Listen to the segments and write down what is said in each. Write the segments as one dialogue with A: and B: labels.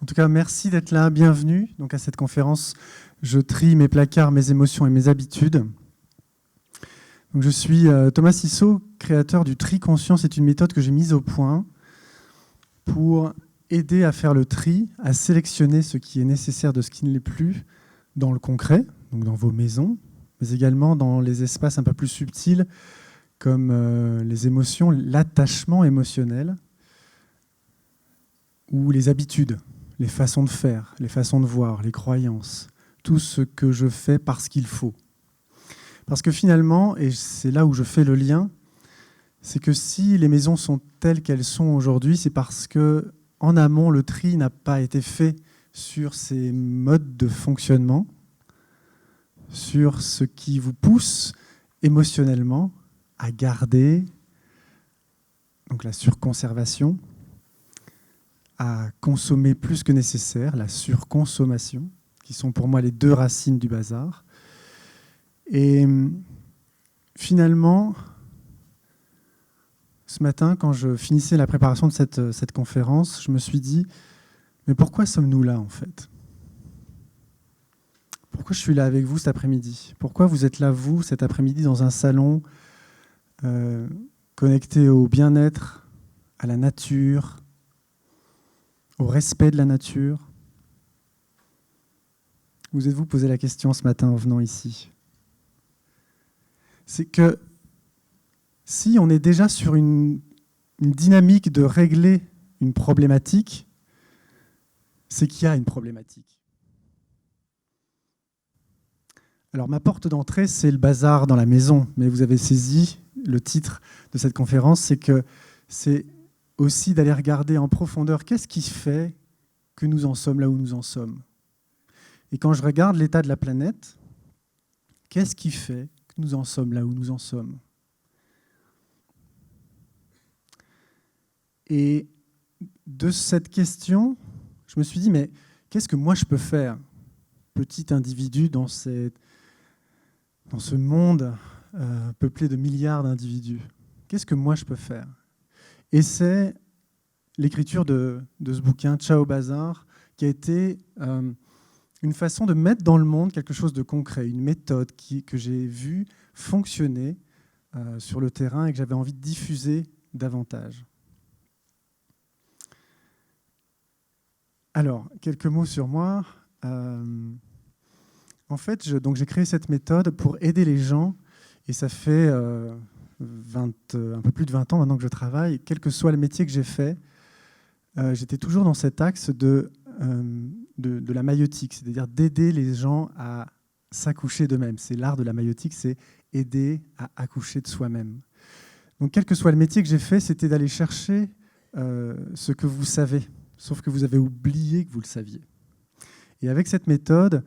A: En tout cas, merci d'être là, bienvenue donc à cette conférence « Je trie mes placards, mes émotions et mes habitudes ». Donc, je suis Thomas Sissot, créateur du tri conscient. C'est une méthode que j'ai mise au point pour aider à faire le tri, à sélectionner ce qui est nécessaire de ce qui ne l'est plus dans le concret, donc dans vos maisons, mais également dans les espaces un peu plus subtils comme les émotions, l'attachement émotionnel ou les habitudes, les façons de faire, les façons de voir, les croyances, tout ce que je fais parce qu'il faut. Parce que finalement, et c'est là où je fais le lien, c'est que si les maisons sont telles qu'elles sont aujourd'hui, c'est parce que en amont, le tri n'a pas été fait sur ces modes de fonctionnement, sur ce qui vous pousse émotionnellement à garder, donc la surconservation, à consommer plus que nécessaire, la surconsommation, qui sont pour moi les deux racines du bazar. Et finalement, ce matin, quand je finissais la préparation de cette conférence, je me suis dit, mais pourquoi sommes-nous là en fait ? Pourquoi je suis là avec vous cet après-midi ? Pourquoi vous êtes là, vous, cet après-midi, dans un salon connecté au bien-être, à la nature, au respect de la nature ? Vous êtes-vous posé la question ce matin en venant ici ? C'est que si on est déjà sur une dynamique de régler une problématique, c'est qu'il y a une problématique. Alors ma porte d'entrée, c'est le bazar dans la maison, mais vous avez saisi le titre de cette conférence, c'est que c'est aussi d'aller regarder en profondeur qu'est-ce qui fait que nous en sommes là où nous en sommes. Et quand je regarde l'état de la planète, qu'est-ce qui fait que nous en sommes là où nous en sommes ? Et de cette question, je me suis dit, mais qu'est-ce que moi je peux faire, petit individu dans ce monde peuplé de milliards d'individus ? Qu'est-ce que moi je peux faire ? Et c'est l'écriture de ce bouquin, Ciao Bazar, qui a été une façon de mettre dans le monde quelque chose de concret, une méthode que j'ai vue fonctionner sur le terrain et que j'avais envie de diffuser davantage. Alors, quelques mots sur moi. En fait, j'ai créé cette méthode pour aider les gens, et ça fait un peu plus de 20 ans maintenant que je travaille. Quel que soit le métier que j'ai fait, j'étais toujours dans cet axe de la maïeutique, c'est-à-dire d'aider les gens à s'accoucher d'eux-mêmes. C'est l'art de la maïeutique, c'est aider à accoucher de soi-même. Donc, quel que soit le métier que j'ai fait, c'était d'aller chercher ce que vous savez, sauf que vous avez oublié que vous le saviez. Et avec cette méthode,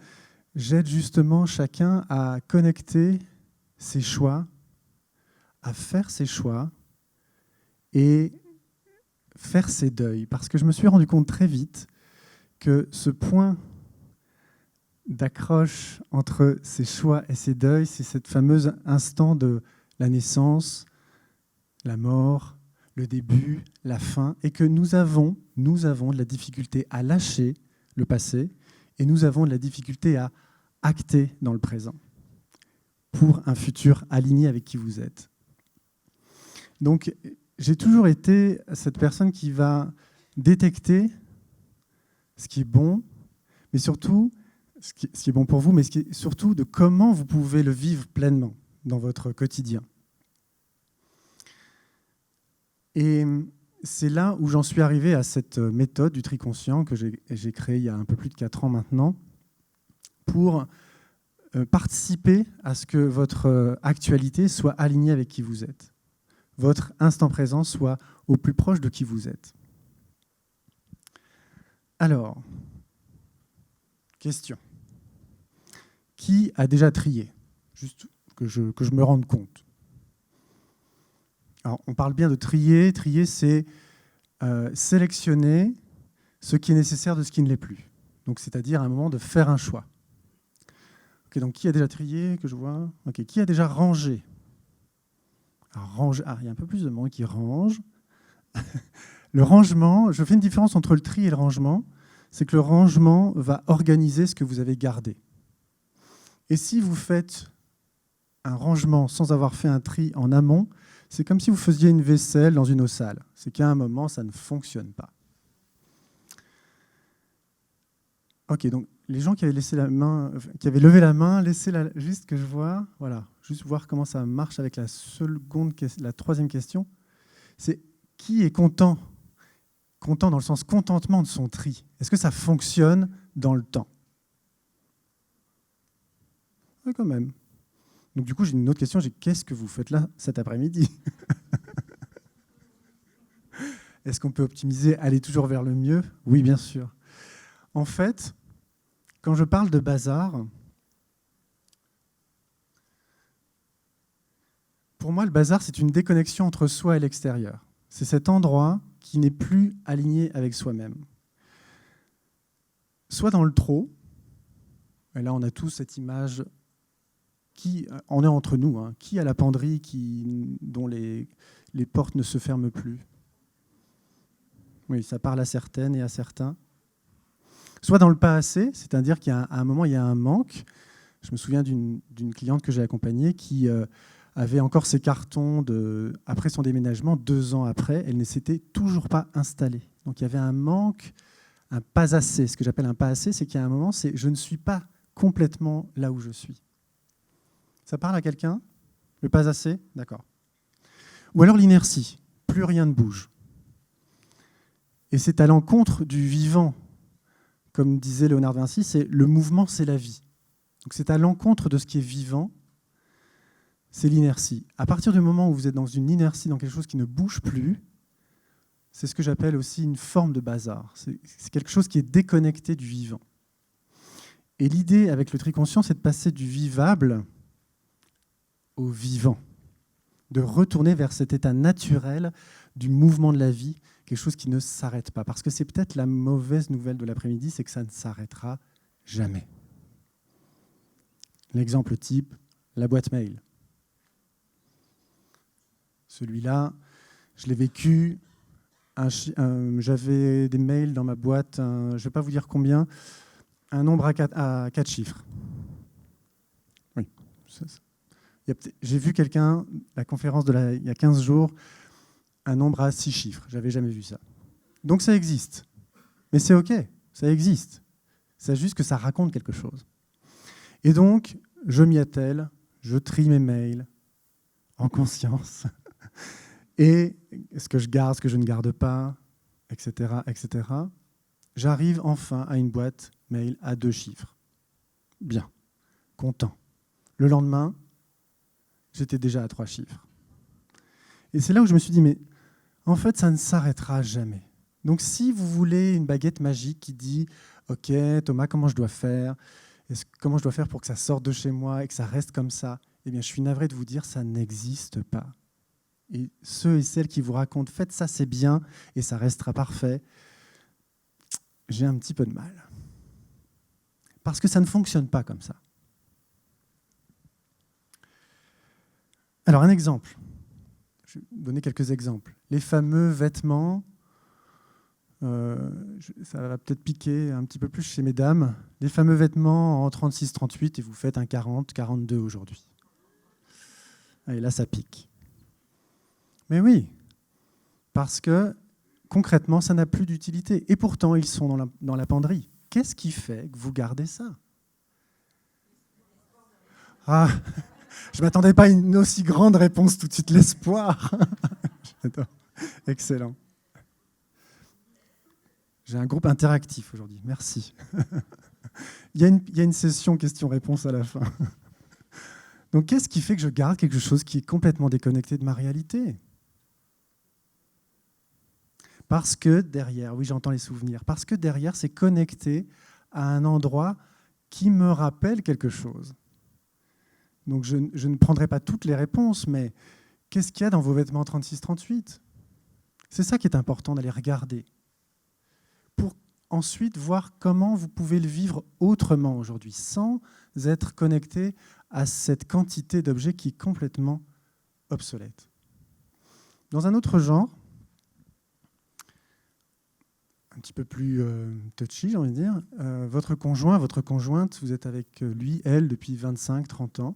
A: j'aide justement chacun à connecter ses choix, à faire ses choix et faire ses deuils. Parce que je me suis rendu compte très vite que ce point d'accroche entre ses choix et ses deuils, c'est cette fameuse instant de la naissance, la mort, le début, la fin, et que nous avons de la difficulté à lâcher le passé et nous avons de la difficulté à acter dans le présent pour un futur aligné avec qui vous êtes. Donc, j'ai toujours été cette personne qui va détecter ce qui est bon, mais surtout ce qui est bon pour vous, mais surtout de comment vous pouvez le vivre pleinement dans votre quotidien. Et c'est là où j'en suis arrivé à cette méthode du tri conscient que j'ai créée il y a un peu plus de 4 ans maintenant, pour participer à ce que votre actualité soit alignée avec qui vous êtes, votre instant présent soit au plus proche de qui vous êtes. Alors, question. Qui a déjà trié ? Juste que je me rende compte. Alors, on parle bien de trier. Trier, c'est sélectionner ce qui est nécessaire de ce qui ne l'est plus. Donc, c'est-à-dire à un moment de faire un choix. Okay, donc, qui a déjà trié, que je vois ? Okay, qui a déjà rangé ? Alors, il y a un peu plus de monde qui range. Le rangement, je fais une différence entre le tri et le rangement. c'est que le rangement va organiser ce que vous avez gardé. Et si vous faites un rangement sans avoir fait un tri en amont, c'est comme si vous faisiez une vaisselle dans une eau sale. C'est qu'à un moment, ça ne fonctionne pas. Ok, donc les gens qui avaient levé la main, laissez-la juste que je vois. Voilà, juste voir comment ça marche avec la troisième question. C'est qui est content? Content dans le sens contentement de son tri. Est-ce que ça fonctionne dans le temps? Oui, quand même. Donc du coup, j'ai une autre question. Qu'est-ce que vous faites là cet après-midi? Est-ce qu'on peut optimiser, aller toujours vers le mieux? Oui, bien sûr. En fait, quand je parle de bazar, pour moi, le bazar, c'est une déconnexion entre soi et l'extérieur. C'est cet endroit qui n'est plus aligné avec soi-même. Soit dans le trop, et là on a tous cette image, on est entre nous, hein, qui a la penderie dont les portes ne se ferment plus? Oui, ça parle à certaines et à certains. Soit dans le pas assez, c'est-à-dire qu'à un moment, il y a un manque. Je me souviens d'une cliente que j'ai accompagnée qui avait encore ses cartons après son déménagement, 2 ans après, elle ne s'était toujours pas installée. Donc il y avait un manque, un pas assez. Ce que j'appelle un pas assez, c'est qu'il y a un moment, c'est je ne suis pas complètement là où je suis. Ça parle à quelqu'un? Le pas assez? D'accord. Ou alors l'inertie, plus rien ne bouge. Et c'est à l'encontre du vivant. Comme disait Léonard de Vinci, le mouvement, c'est la vie. Donc c'est à l'encontre de ce qui est vivant, c'est l'inertie. À partir du moment où vous êtes dans une inertie, dans quelque chose qui ne bouge plus, c'est ce que j'appelle aussi une forme de bazar. C'est quelque chose qui est déconnecté du vivant. Et l'idée avec le tri conscient, c'est de passer du vivable au vivant, de retourner vers cet état naturel du mouvement de la vie, quelque chose qui ne s'arrête pas. Parce que c'est peut-être la mauvaise nouvelle de l'après-midi, c'est que ça ne s'arrêtera jamais. L'exemple type, la boîte mail. Celui-là, je l'ai vécu. J'avais des mails dans ma boîte, je ne vais pas vous dire combien, un nombre à 4 chiffres. Oui. J'ai vu quelqu'un, la conférence il y a 15 jours, un nombre à 6 chiffres. Je n'avais jamais vu ça. Donc ça existe. Mais c'est OK, ça existe. C'est juste que ça raconte quelque chose. Et donc, je m'y attelle, je trie mes mails en conscience. Et ce que je garde, ce que je ne garde pas, etc., etc. J'arrive enfin à une boîte mail à 2 chiffres. Bien, content. Le lendemain, j'étais déjà à 3 chiffres. Et c'est là où je me suis dit, mais en fait, ça ne s'arrêtera jamais. Donc si vous voulez une baguette magique qui dit « Ok, Thomas, comment je dois faire ? Comment je dois faire pour que ça sorte de chez moi et que ça reste comme ça ?» Eh bien, je suis navré de vous dire, ça n'existe pas. Et ceux et celles qui vous racontent « Faites ça, c'est bien et ça restera parfait », j'ai un petit peu de mal. Parce que ça ne fonctionne pas comme ça. Alors, un exemple. Je vais vous donner quelques exemples. Les fameux vêtements, ça va peut-être piquer un petit peu plus chez mesdames, les fameux vêtements en 36-38 et vous faites un 40-42 aujourd'hui. Et là, ça pique. Mais oui, parce que concrètement, ça n'a plus d'utilité. Et pourtant, ils sont dans la penderie. Qu'est-ce qui fait que vous gardez ça? Ah, je ne m'attendais pas à une aussi grande réponse tout de suite, l'espoir. J'adore. Excellent. J'ai un groupe interactif aujourd'hui, merci. Il y a une session questions-réponses à la fin. Donc, qu'est-ce qui fait que je garde quelque chose qui est complètement déconnecté de ma réalité? Parce que derrière, oui, j'entends les souvenirs, parce que derrière, c'est connecté à un endroit qui me rappelle quelque chose. Donc, je ne prendrai pas toutes les réponses, mais qu'est-ce qu'il y a dans vos vêtements 36-38? C'est ça qui est important d'aller regarder. Pour ensuite voir comment vous pouvez le vivre autrement aujourd'hui, sans être connecté à cette quantité d'objets qui est complètement obsolète. Dans un autre genre, un petit peu plus touchy, j'ai envie de dire. Votre conjoint, votre conjointe, vous êtes avec lui, elle, depuis 25, 30 ans.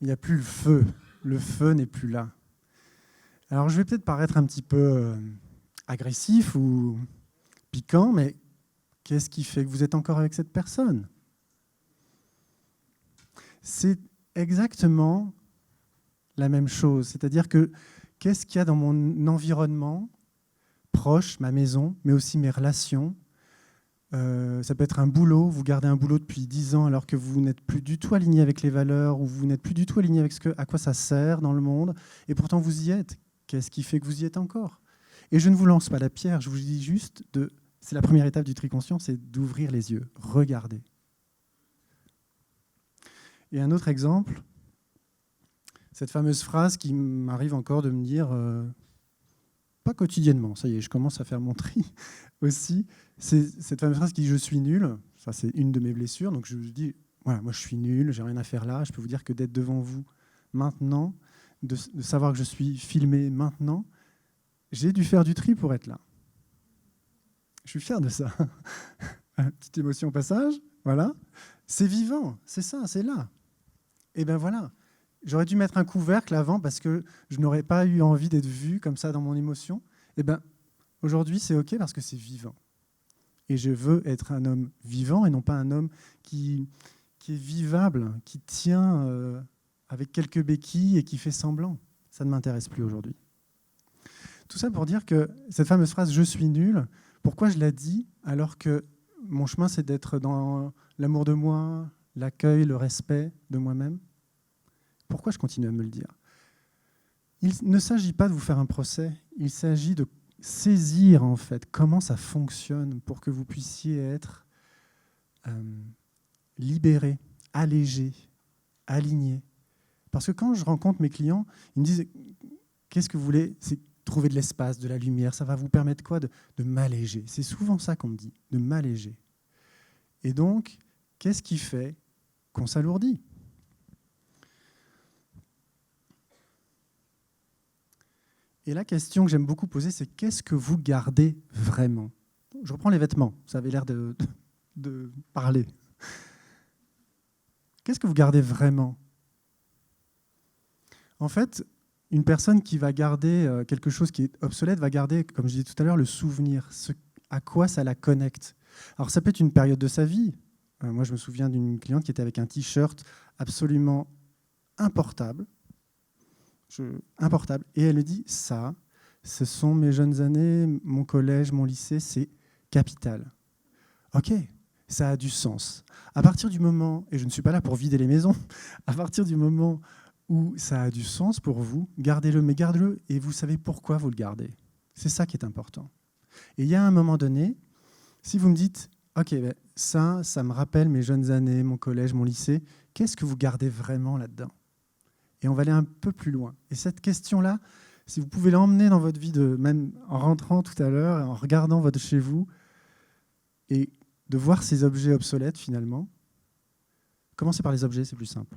A: Il n'y a plus le feu. Le feu n'est plus là. Alors, je vais peut-être paraître un petit peu agressif ou piquant, mais qu'est-ce qui fait que vous êtes encore avec cette personne? C'est exactement la même chose. C'est-à-dire que qu'est-ce qu'il y a dans mon environnement proche, ma maison, mais aussi mes relations? Ça peut être un boulot, vous gardez un boulot depuis 10 ans alors que vous n'êtes plus du tout aligné avec les valeurs ou vous n'êtes plus du tout aligné avec à quoi ça sert dans le monde, et pourtant vous y êtes. Qu'est-ce qui fait que vous y êtes encore? Et je ne vous lance pas la pierre, je vous dis juste, c'est la première étape du tri conscient, c'est d'ouvrir les yeux, regarder. Et un autre exemple, cette fameuse phrase qui m'arrive encore de me dire, pas quotidiennement, ça y est, je commence à faire mon tri aussi, c'est cette fameuse phrase qui dit « je suis nul », ça c'est une de mes blessures, donc je me dis, voilà, moi je suis nul, j'ai rien à faire là, je peux vous dire que d'être devant vous maintenant, de savoir que je suis filmé maintenant, j'ai dû faire du tri pour être là. Je suis fier de ça. Petite émotion au passage, voilà. C'est vivant, c'est ça, c'est là. Et bien voilà, j'aurais dû mettre un couvercle avant parce que je n'aurais pas eu envie d'être vu comme ça dans mon émotion. Et bien aujourd'hui, c'est OK parce que c'est vivant. Et je veux être un homme vivant et non pas un homme qui est vivable, qui tient avec quelques béquilles et qui fait semblant. Ça ne m'intéresse plus aujourd'hui. Tout ça pour dire que cette fameuse phrase « je suis nul », pourquoi je la dis alors que mon chemin, c'est d'être dans l'amour de moi, l'accueil, le respect de moi-même? Pourquoi je continue à me le dire? Il ne s'agit pas de vous faire un procès, il s'agit de saisir en fait comment ça fonctionne pour que vous puissiez être libéré, allégé, aligné. Parce que quand je rencontre mes clients, ils me disent « qu'est-ce que vous voulez ?» C'est trouver de l'espace, de la lumière, ça va vous permettre quoi? De m'alléger. C'est souvent ça qu'on me dit, de m'alléger. Et donc, qu'est-ce qui fait qu'on s'alourdit? Et la question que j'aime beaucoup poser, c'est qu'est-ce que vous gardez vraiment? Je reprends les vêtements, ça avait l'air de parler. Qu'est-ce que vous gardez vraiment? En fait, une personne qui va garder quelque chose qui est obsolète va garder, comme je disais tout à l'heure, le souvenir, à quoi ça la connecte. Alors ça peut être une période de sa vie. Moi, je me souviens d'une cliente qui était avec un t-shirt absolument importable. Et elle me dit, ça, ce sont mes jeunes années, mon collège, mon lycée, c'est capital. Ok, ça a du sens. À partir du moment, et je ne suis pas là pour vider les maisons, à partir du moment où ça a du sens pour vous, gardez-le, mais gardez-le et vous savez pourquoi vous le gardez. C'est ça qui est important. Et il y a un moment donné, si vous me dites, ok, ben ça me rappelle mes jeunes années, mon collège, mon lycée, qu'est-ce que vous gardez vraiment là-dedans? Et on va aller un peu plus loin. Et cette question-là, si vous pouvez l'emmener dans votre vie, même en rentrant tout à l'heure, en regardant votre chez vous, et de voir ces objets obsolètes finalement, commencez par les objets, c'est plus simple.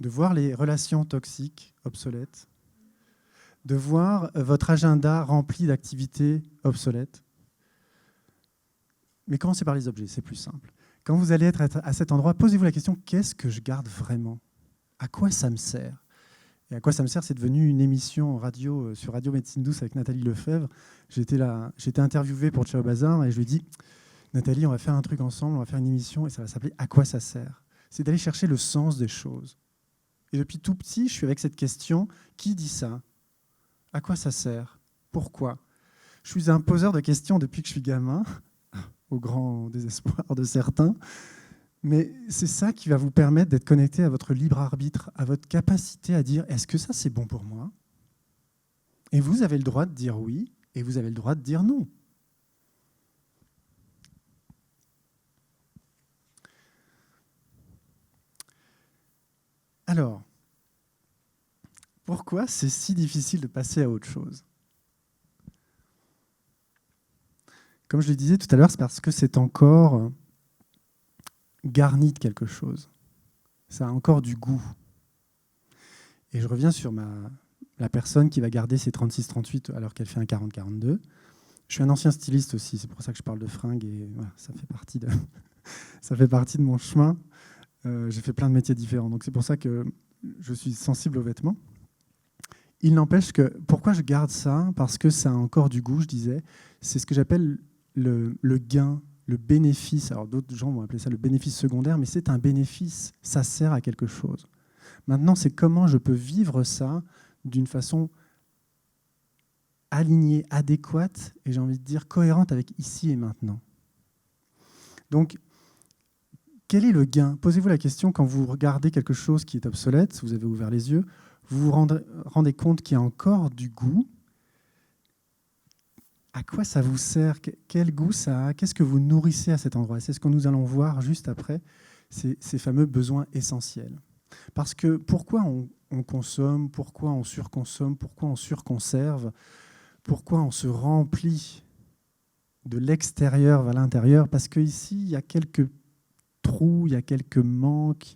A: De voir les relations toxiques obsolètes, de voir votre agenda rempli d'activités obsolètes. Mais commencez par les objets, c'est plus simple. Quand vous allez être à cet endroit, posez-vous la question, qu'est-ce que je garde vraiment? À quoi ça me sert? Et à quoi ça me sert? C'est devenu une émission radio sur Radio Médecine Douce avec Nathalie Lefebvre. J'étais interviewé pour Ciao Bazar et je lui ai dit, Nathalie, on va faire un truc ensemble, on va faire une émission et ça va s'appeler « À quoi ça sert ?» C'est d'aller chercher le sens des choses. Et depuis tout petit, je suis avec cette question, qui dit ça? À quoi ça sert? Pourquoi? Je suis un poseur de questions depuis que je suis gamin, au grand désespoir de certains, mais c'est ça qui va vous permettre d'être connecté à votre libre arbitre, à votre capacité à dire « Est-ce que ça, c'est bon pour moi ?» Et vous avez le droit de dire oui, et vous avez le droit de dire non. Alors, pourquoi c'est si difficile de passer à autre chose? Comme je le disais tout à l'heure, c'est parce que c'est encore garni de quelque chose. Ça a encore du goût. Et je reviens sur la personne qui va garder ses 36-38 alors qu'elle fait un 40-42. Je suis un ancien styliste aussi, c'est pour ça que je parle de fringues et voilà, ça fait partie de mon chemin. J'ai fait plein de métiers différents, donc c'est pour ça que je suis sensible aux vêtements. Il n'empêche que, pourquoi je garde ça? Parce que ça a encore du goût, je disais. C'est ce que j'appelle le gain, le bénéfice. Alors d'autres gens vont appeler ça le bénéfice secondaire, mais c'est un bénéfice, ça sert à quelque chose. Maintenant, c'est comment je peux vivre ça d'une façon alignée, adéquate, et j'ai envie de dire cohérente avec ici et maintenant. Donc, quel est le gain? Posez-vous la question quand vous regardez quelque chose qui est obsolète, vous avez ouvert les yeux, vous vous rendez compte qu'il y a encore du goût. À quoi ça vous sert? Quel goût ça a? Qu'est-ce que vous nourrissez à cet endroit? C'est ce que nous allons voir juste après, ces fameux besoins essentiels. Parce que pourquoi on consomme, pourquoi on surconsomme, pourquoi on surconserve, pourquoi on se remplit de l'extérieur vers l'intérieur? Parce qu'ici, il y a quelques trous, il y a quelques manques,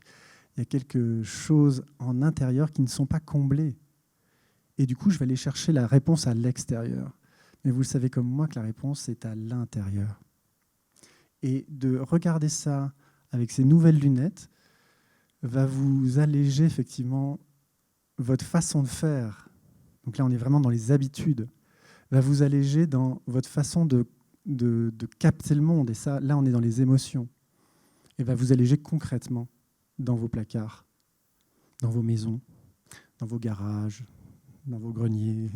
A: il y a quelque chose en intérieur qui ne sont pas comblés. Et du coup, je vais aller chercher la réponse à l'extérieur. Mais vous le savez comme moi que la réponse est à l'intérieur. Et de regarder ça avec ces nouvelles lunettes va vous alléger effectivement votre façon de faire. Donc là, on est vraiment dans les habitudes. Va vous alléger dans votre façon de capter le monde. Et ça, là, on est dans les émotions. Et va vous alléger concrètement dans vos placards, dans vos maisons, dans vos garages, dans vos greniers,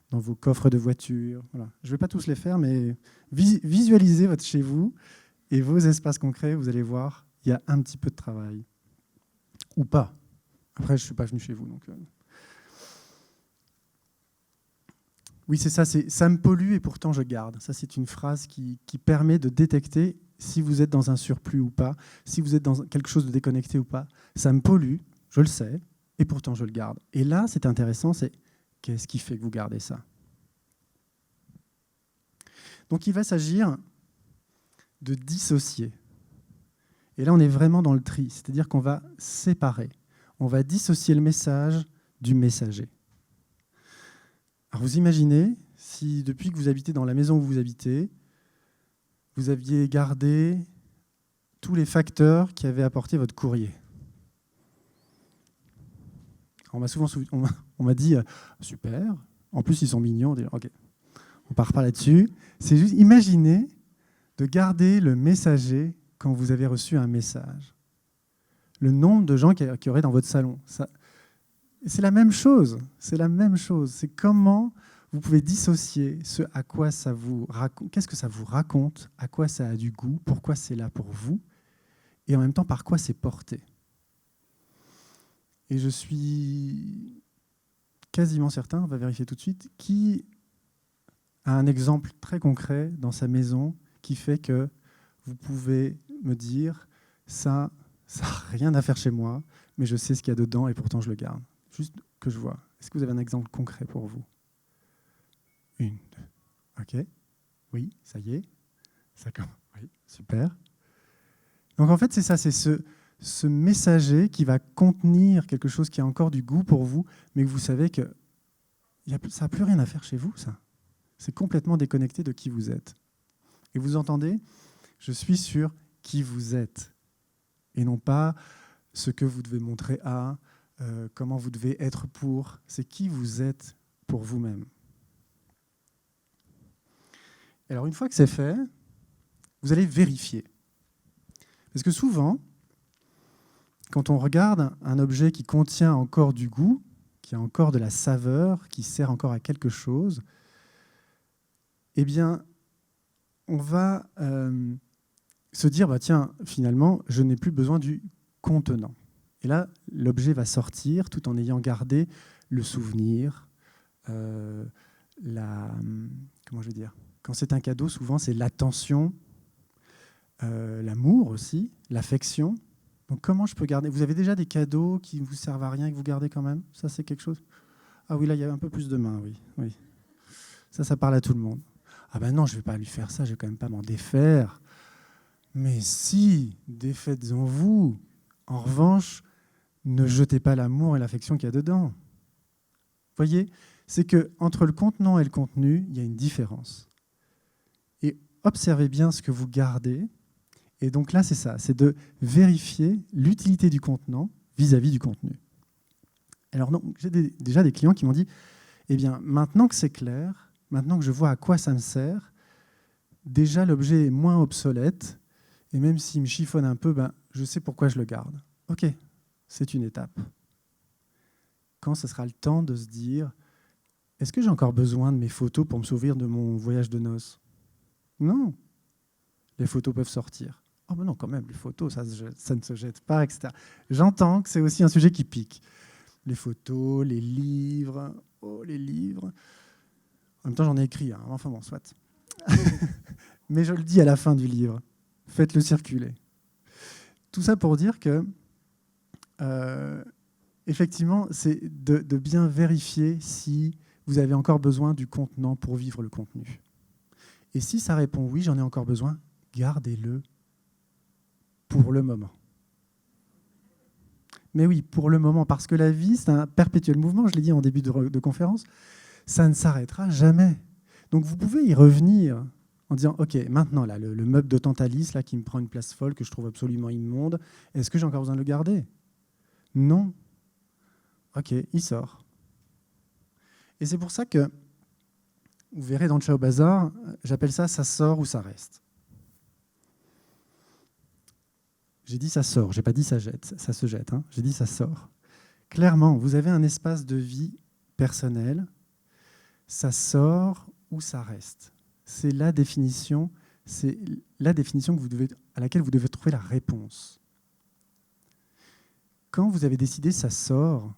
A: dans vos coffres de voitures. Voilà. Je ne vais pas tous les faire, mais visualisez votre chez vous et vos espaces concrets, vous allez voir, il y a un petit peu de travail. Ou pas. Après, je ne suis pas venu chez vous. Donc, Oui, c'est ça, ça me pollue et pourtant je garde. Ça, c'est une phrase qui permet de détecter si vous êtes dans un surplus ou pas, si vous êtes dans quelque chose de déconnecté ou pas. Ça me pollue, je le sais, et pourtant je le garde. Et là, c'est intéressant, c'est qu'est-ce qui fait que vous gardez ça? Donc il va s'agir de dissocier. Et là, on est vraiment dans le tri, c'est-à-dire qu'on va séparer. On va dissocier le message du messager. Alors vous imaginez, si depuis que vous habitez dans la maison où vous habitez, vous aviez gardé tous les facteurs qui avaient apporté votre courrier. On m'a dit super, en plus ils sont mignons, ok, on part pas là-dessus. C'est juste imaginez de garder le messager quand vous avez reçu un message. Le nombre de gens qu'il y aurait dans votre salon. C'est la même chose. C'est la même chose. C'est comment vous pouvez dissocier ce à quoi ça vous raconte, qu'est-ce que ça vous raconte, à quoi ça a du goût, pourquoi c'est là pour vous, et en même temps par quoi c'est porté. Et je suis quasiment certain, on va vérifier tout de suite, qui a un exemple très concret dans sa maison qui fait que vous pouvez me dire ça n'a rien à faire chez moi, mais je sais ce qu'il y a dedans et pourtant je le garde. Juste que je vois. Est-ce que vous avez un exemple concret pour vous? Une, deux. OK. Oui, ça y est. Oui, super. Donc en fait, c'est ça, c'est ce messager qui va contenir quelque chose qui a encore du goût pour vous, mais que vous savez que ça n'a plus rien à faire chez vous, ça. C'est complètement déconnecté de qui vous êtes. Et vous entendez, je suis sur qui vous êtes, et non pas ce que vous devez montrer à, comment vous devez être pour, c'est qui vous êtes pour vous-même. Alors une fois que c'est fait, vous allez vérifier. Parce que souvent, quand on regarde un objet qui contient encore du goût, qui a encore de la saveur, qui sert encore à quelque chose, eh bien, on va se dire, bah, tiens, finalement, je n'ai plus besoin du contenant. Et là, l'objet va sortir tout en ayant gardé le souvenir, comment je vais dire, quand c'est un cadeau, souvent, c'est l'attention, l'amour aussi, l'affection. Donc, comment je peux garder? Vous avez déjà des cadeaux qui ne vous servent à rien et que vous gardez quand même? Ça, c'est quelque chose? Ah oui, là, il y a un peu plus de mains, oui. Ça parle à tout le monde. Ah ben non, je ne vais pas lui faire ça, je ne vais quand même pas m'en défaire. Mais si, défaites-en vous. En revanche, ne jetez pas l'amour et l'affection qu'il y a dedans. Vous voyez, c'est qu'entre le contenant et le contenu, il y a une différence. observez bien ce que vous gardez. Et donc là, c'est ça, c'est de vérifier l'utilité du contenant vis-à-vis du contenu. Alors non, j'ai déjà des clients qui m'ont dit, eh bien, maintenant que c'est clair, maintenant que je vois à quoi ça me sert, déjà l'objet est moins obsolète, et même s'il me chiffonne un peu, je sais pourquoi je le garde. Ok, c'est une étape. Quand ce sera le temps de se dire, est-ce que j'ai encore besoin de mes photos pour me souvenir de mon voyage de noces? Non, les photos peuvent sortir. Oh ben non, quand même, les photos, ça ne se jette pas, etc. J'entends que c'est aussi un sujet qui pique. Les photos, les livres, les livres. En même temps, j'en ai écrit, hein. Enfin bon, soit. Mais je le dis à la fin du livre, faites-le circuler. Tout ça pour dire que, effectivement, c'est de bien vérifier si vous avez encore besoin du contenant pour vivre le contenu. Et si ça répond oui, j'en ai encore besoin, gardez-le pour le moment. Mais oui, pour le moment, parce que la vie, c'est un perpétuel mouvement, je l'ai dit en début de conférence, ça ne s'arrêtera jamais. Donc vous pouvez y revenir en disant, OK, maintenant, là, le meuble de Tantalis là, qui me prend une place folle, que je trouve absolument immonde, est-ce que j'ai encore besoin de le garder? Non. OK, il sort. Et c'est pour ça que, vous verrez dans le Ciao Bazar, j'appelle ça « ça sort ou ça reste ». J'ai dit ça sort, j'ai pas dit ça jette, ça se jette, hein. J'ai dit ça sort. Clairement, vous avez un espace de vie personnel, ça sort ou ça reste. C'est la définition à laquelle vous devez trouver la réponse. Quand vous avez décidé ça sort,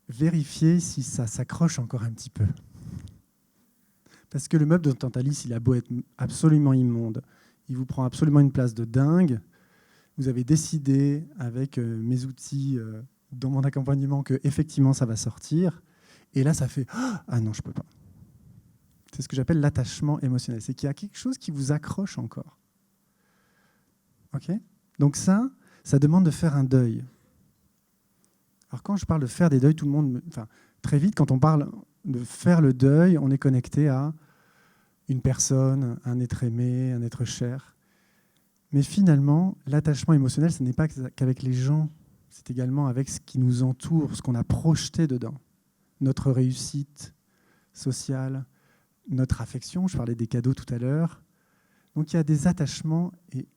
A: vérifiez si ça s'accroche encore un petit peu. Parce que le meuble de Tantalis, il a beau être absolument immonde, il vous prend absolument une place de dingue. Vous avez décidé, avec mes outils dans mon accompagnement, que effectivement ça va sortir. Et là, ça fait « Ah non, je ne peux pas ». C'est ce que j'appelle l'attachement émotionnel. C'est qu'il y a quelque chose qui vous accroche encore. Okay ? Donc ça demande de faire un deuil. Alors quand je parle de faire des deuils, tout le monde... très vite, quand on parle de faire le deuil, on est connecté à une personne, un être aimé, un être cher. Mais finalement, l'attachement émotionnel, ce n'est pas qu'avec les gens, c'est également avec ce qui nous entoure, ce qu'on a projeté dedans. Notre réussite sociale, notre affection, je parlais des cadeaux tout à l'heure. Donc il y a des attachements, et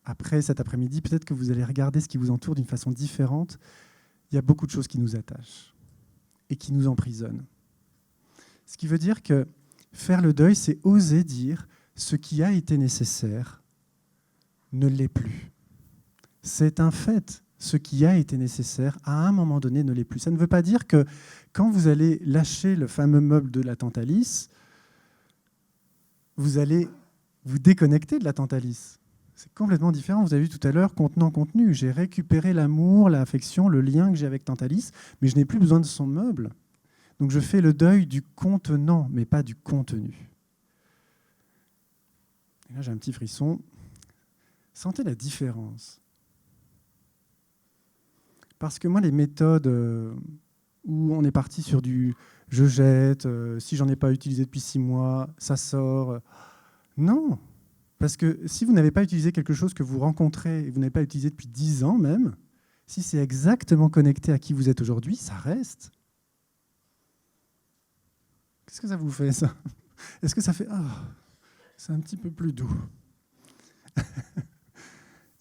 A: après cet après-midi, peut-être que vous allez regarder ce qui vous entoure d'une façon différente. Il y a beaucoup de choses qui nous attachent et qui nous emprisonnent. Ce qui veut dire que faire le deuil, c'est oser dire ce qui a été nécessaire ne l'est plus. C'est un fait. Ce qui a été nécessaire, à un moment donné, ne l'est plus. Ça ne veut pas dire que quand vous allez lâcher le fameux meuble de la Tantalis, vous allez vous déconnecter de la Tantalis. C'est complètement différent. Vous avez vu tout à l'heure, contenant-contenu. J'ai récupéré l'amour, l'affection, le lien que j'ai avec Tantalis, mais je n'ai plus besoin de son meuble. Donc je fais le deuil du contenant, mais pas du contenu. Et là, j'ai un petit frisson. Sentez la différence. Parce que moi, les méthodes où on est parti sur du « je jette »,« si j'en ai pas utilisé depuis 6 mois, ça sort ». Non, parce que si vous n'avez pas utilisé quelque chose que vous rencontrez et vous n'avez pas utilisé depuis 10 ans même, si c'est exactement connecté à qui vous êtes aujourd'hui, ça reste. Qu'est-ce que ça vous fait, ça? Est-ce que ça fait « ah, c'est un petit peu plus doux ».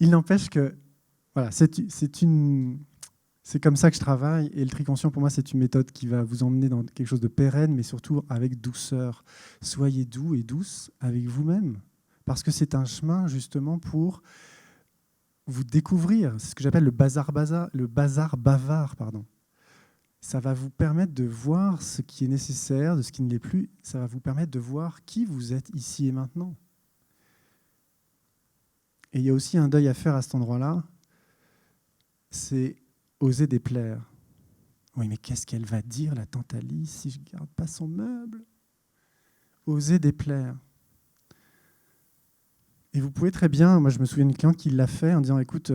A: Il n'empêche que voilà, c'est comme ça que je travaille, et le tri conscient, pour moi, c'est une méthode qui va vous emmener dans quelque chose de pérenne, mais surtout avec douceur. Soyez doux et douce avec vous-même, parce que c'est un chemin, justement, pour vous découvrir. C'est ce que j'appelle le bazar bavard. Ça va vous permettre de voir ce qui est nécessaire, de ce qui ne l'est plus. Ça va vous permettre de voir qui vous êtes ici et maintenant. Et il y a aussi un deuil à faire à cet endroit-là, c'est oser déplaire. Oui, mais qu'est-ce qu'elle va dire, la Tantalis, si je ne garde pas son meuble? Oser déplaire. Et vous pouvez très bien, moi je me souviens d'une cliente qui l'a fait en disant, écoute,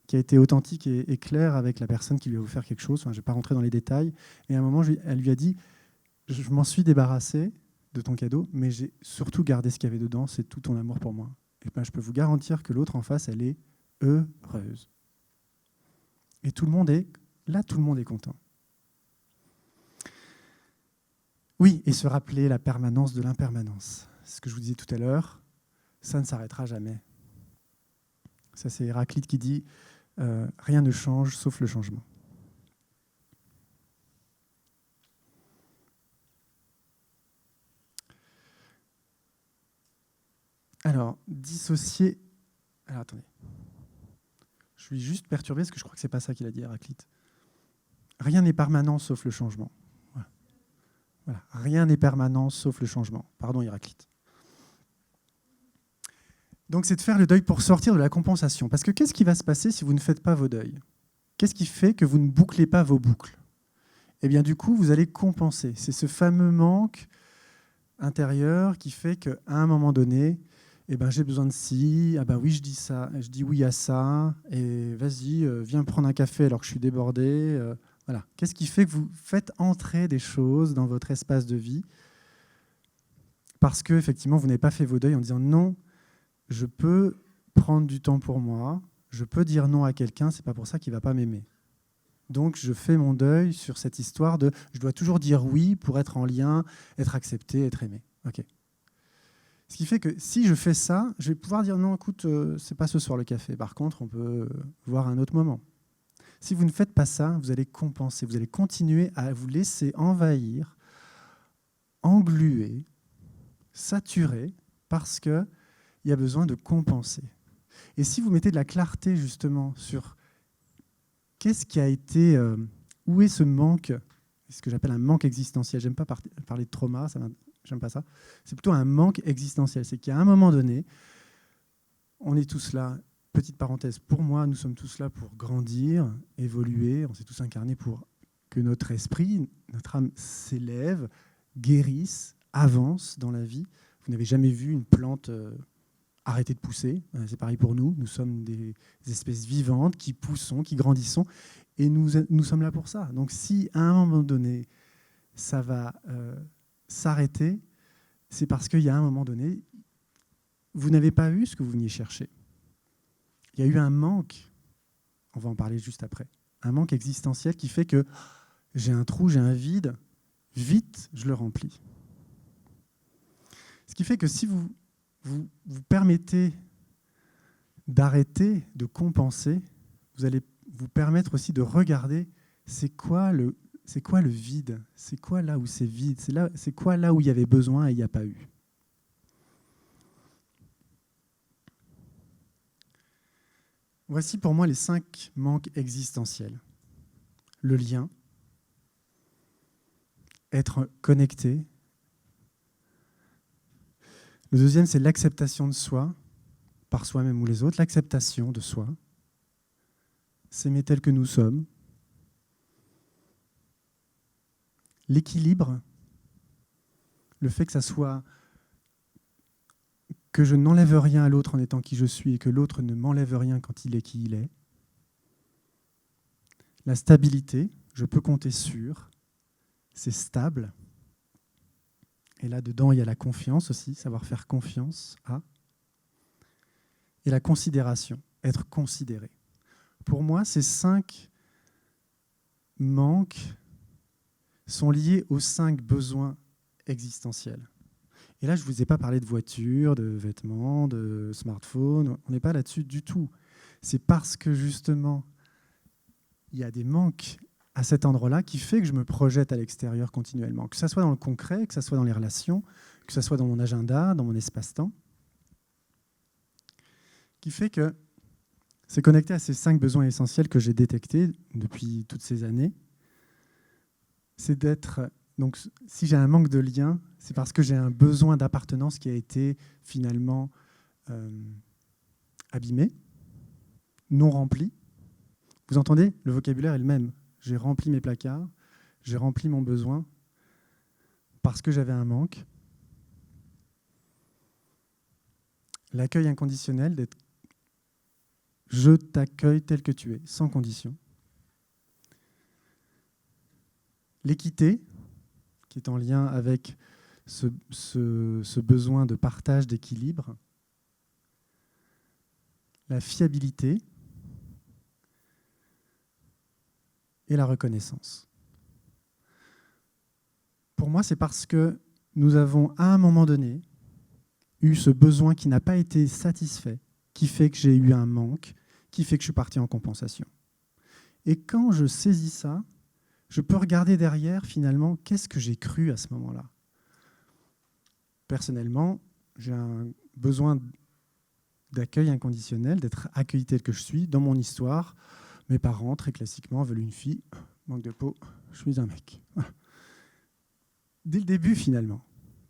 A: qui a été authentique et claire avec la personne qui lui a offert quelque chose, enfin, je ne vais pas rentrer dans les détails, et à un moment, elle lui a dit, je m'en suis débarrassée, de ton cadeau, mais j'ai surtout gardé ce qu'il y avait dedans, c'est tout ton amour pour moi. Et ben, je peux vous garantir que l'autre en face, elle est heureuse. Et tout le monde est content. Oui, et se rappeler la permanence de l'impermanence. C'est ce que je vous disais tout à l'heure, ça ne s'arrêtera jamais. Ça, c'est Héraclite qui dit rien ne change sauf le changement. Alors, dissocier... Alors, attendez. Je suis juste perturbé parce que je crois que ce n'est pas ça qu'il a dit, Héraclite. Rien n'est permanent sauf le changement. Voilà. Rien n'est permanent sauf le changement. Pardon, Héraclite. Donc, c'est de faire le deuil pour sortir de la compensation. Parce que qu'est-ce qui va se passer si vous ne faites pas vos deuils? Qu'est-ce qui fait que vous ne bouclez pas vos boucles? Eh bien, du coup, vous allez compenser. C'est ce fameux manque intérieur qui fait qu'à un moment donné, eh ben, j'ai besoin de ci, ah bah oui, je dis ça, je dis oui à ça, et vas-y, viens prendre un café alors que je suis débordé. Voilà. Qu'est-ce qui fait que vous faites entrer des choses dans votre espace de vie parce que effectivement, vous n'avez pas fait vos deuils en disant non, je peux prendre du temps pour moi, je peux dire non à quelqu'un, c'est pas pour ça qu'il va pas m'aimer. Donc, je fais mon deuil sur cette histoire de je dois toujours dire oui pour être en lien, être accepté, être aimé. Ok. Ce qui fait que si je fais ça, je vais pouvoir dire non, écoute, c'est pas ce soir le café. Par contre, on peut voir un autre moment. Si vous ne faites pas ça, vous allez compenser, vous allez continuer à vous laisser envahir, engluer, saturer, parce qu'il y a besoin de compenser. Et si vous mettez de la clarté justement sur qu'est-ce qui a été, où est ce manque, ce que j'appelle un manque existentiel. J'aime pas parler de trauma, j'aime pas ça. C'est plutôt un manque existentiel. C'est qu'à un moment donné, on est tous là. Petite parenthèse, pour moi, nous sommes tous là pour grandir, évoluer. On s'est tous incarnés pour que notre esprit, notre âme s'élève, guérisse, avance dans la vie. Vous n'avez jamais vu une plante arrêter de pousser. C'est pareil pour nous. Nous sommes des espèces vivantes qui poussons, qui grandissons. Et nous sommes là pour ça. Donc si à un moment donné, ça va s'arrêter, c'est parce qu'il y a un moment donné, vous n'avez pas eu ce que vous veniez chercher. Il y a eu un manque, on va en parler juste après, un manque existentiel qui fait que j'ai un trou, j'ai un vide, vite, je le remplis. Ce qui fait que si vous permettez d'arrêter, de compenser, vous allez vous permettre aussi de regarder c'est quoi le vide, c'est quoi là où c'est vide, c'est quoi là où il y avait besoin et il n'y a pas eu. Voici pour moi les 5 manques existentiels. Le lien, être connecté. Le deuxième, c'est l'acceptation de soi, par soi-même ou les autres, l'acceptation de soi, s'aimer tel que nous sommes. L'équilibre, le fait que ça soit que je n'enlève rien à l'autre en étant qui je suis et que l'autre ne m'enlève rien quand il est qui il est. La stabilité, je peux compter sur, c'est stable. Et là-dedans, il y a la confiance aussi, savoir faire confiance à. Et la considération, être considéré. Pour moi, ces 5 manques sont liés aux 5 besoins existentiels. Et là, je ne vous ai pas parlé de voiture, de vêtements, de smartphone. On n'est pas là-dessus du tout. C'est parce que justement, il y a des manques à cet endroit-là qui fait que je me projette à l'extérieur continuellement. Que ce soit dans le concret, que ce soit dans les relations, que ce soit dans mon agenda, dans mon espace-temps. Qui fait que c'est connecté à ces 5 besoins essentiels que j'ai détectés depuis toutes ces années. C'est d'être... Donc, si j'ai un manque de lien, c'est parce que j'ai un besoin d'appartenance qui a été finalement abîmé, non rempli. Vous entendez? Le vocabulaire est le même. J'ai rempli mes placards, j'ai rempli mon besoin parce que j'avais un manque. L'accueil inconditionnel, d'être je t'accueille tel que tu es, sans condition. L'équité, qui est en lien avec ce besoin de partage, d'équilibre, la fiabilité et la reconnaissance. Pour moi, c'est parce que nous avons, à un moment donné, eu ce besoin qui n'a pas été satisfait, qui fait que j'ai eu un manque, qui fait que je suis parti en compensation. Et quand je saisis ça, je peux regarder derrière, finalement, qu'est-ce que j'ai cru à ce moment-là. Personnellement, j'ai un besoin d'accueil inconditionnel, d'être accueilli tel que je suis. Dans mon histoire, mes parents, très classiquement, veulent une fille. Manque de peau, je suis un mec. Voilà. Dès le début, finalement,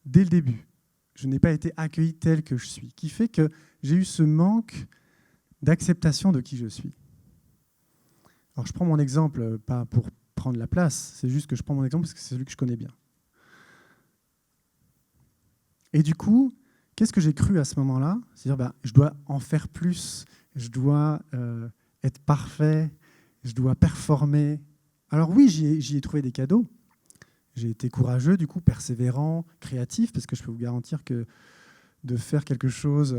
A: dès le début, je n'ai pas été accueilli tel que je suis, qui fait que j'ai eu ce manque d'acceptation de qui je suis. Alors, je prends mon exemple, pas pour prendre la place, c'est juste que je prends mon exemple parce que c'est celui que je connais bien. Et du coup, qu'est-ce que j'ai cru à ce moment-là ? C'est-à-dire, je dois en faire plus, je dois être parfait, je dois performer. Alors oui, j'y ai trouvé des cadeaux. J'ai été courageux, du coup, persévérant, créatif, parce que je peux vous garantir que de faire quelque chose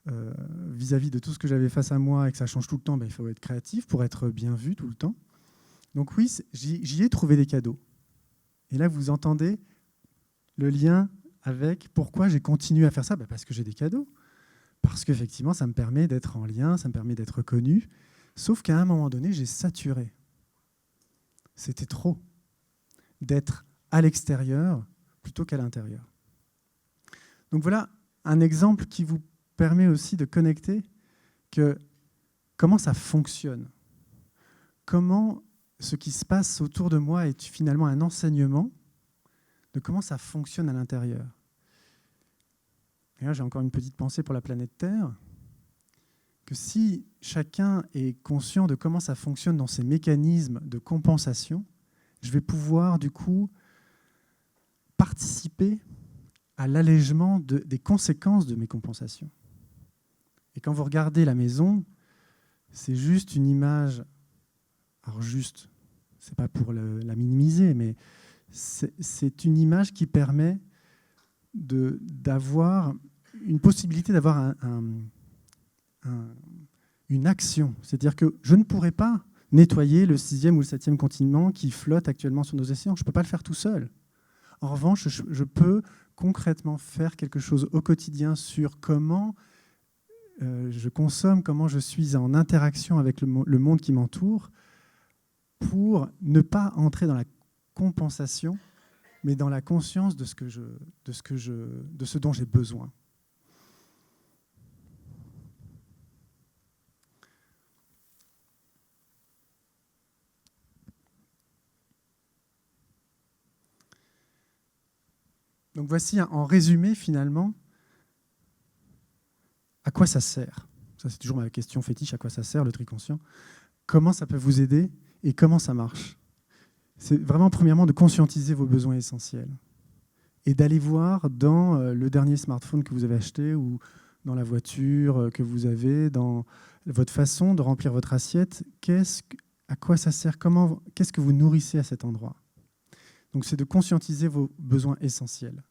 A: vis-à-vis de tout ce que j'avais face à moi et que ça change tout le temps, il faut être créatif pour être bien vu tout le temps. Donc oui, j'y ai trouvé des cadeaux. Et là, vous entendez le lien avec pourquoi j'ai continué à faire ça, parce que j'ai des cadeaux. Parce qu'effectivement, ça me permet d'être en lien, ça me permet d'être connu. Sauf qu'à un moment donné, j'ai saturé. C'était trop d'être à l'extérieur plutôt qu'à l'intérieur. Donc voilà un exemple qui vous permet aussi de connecter que comment ça fonctionne. Comment ce qui se passe autour de moi est finalement un enseignement de comment ça fonctionne à l'intérieur. Et là, j'ai encore une petite pensée pour la planète Terre, que si chacun est conscient de comment ça fonctionne dans ces mécanismes de compensation, je vais pouvoir, du coup, participer à l'allègement des conséquences de mes compensations. Et quand vous regardez la maison, c'est juste une image, alors juste, c'est pas pour la minimiser, mais c'est une image qui permet d'avoir une possibilité d'avoir une action. C'est-à-dire que je ne pourrais pas nettoyer le 6e ou le 7e continent qui flotte actuellement sur nos océans. Je ne peux pas le faire tout seul. En revanche, je peux concrètement faire quelque chose au quotidien sur comment je consomme, comment je suis en interaction avec le monde qui m'entoure pour ne pas entrer dans la compensation, mais dans la conscience de ce dont j'ai besoin. Donc voici en résumé finalement à quoi ça sert. Ça c'est toujours ma question fétiche, à quoi ça sert le tri conscient ? Comment ça peut vous aider et comment ça marche ? C'est vraiment premièrement de conscientiser vos besoins essentiels et d'aller voir dans le dernier smartphone que vous avez acheté ou dans la voiture que vous avez, dans votre façon de remplir votre assiette, à quoi ça sert, qu'est-ce que vous nourrissez à cet endroit. Donc c'est de conscientiser vos besoins essentiels,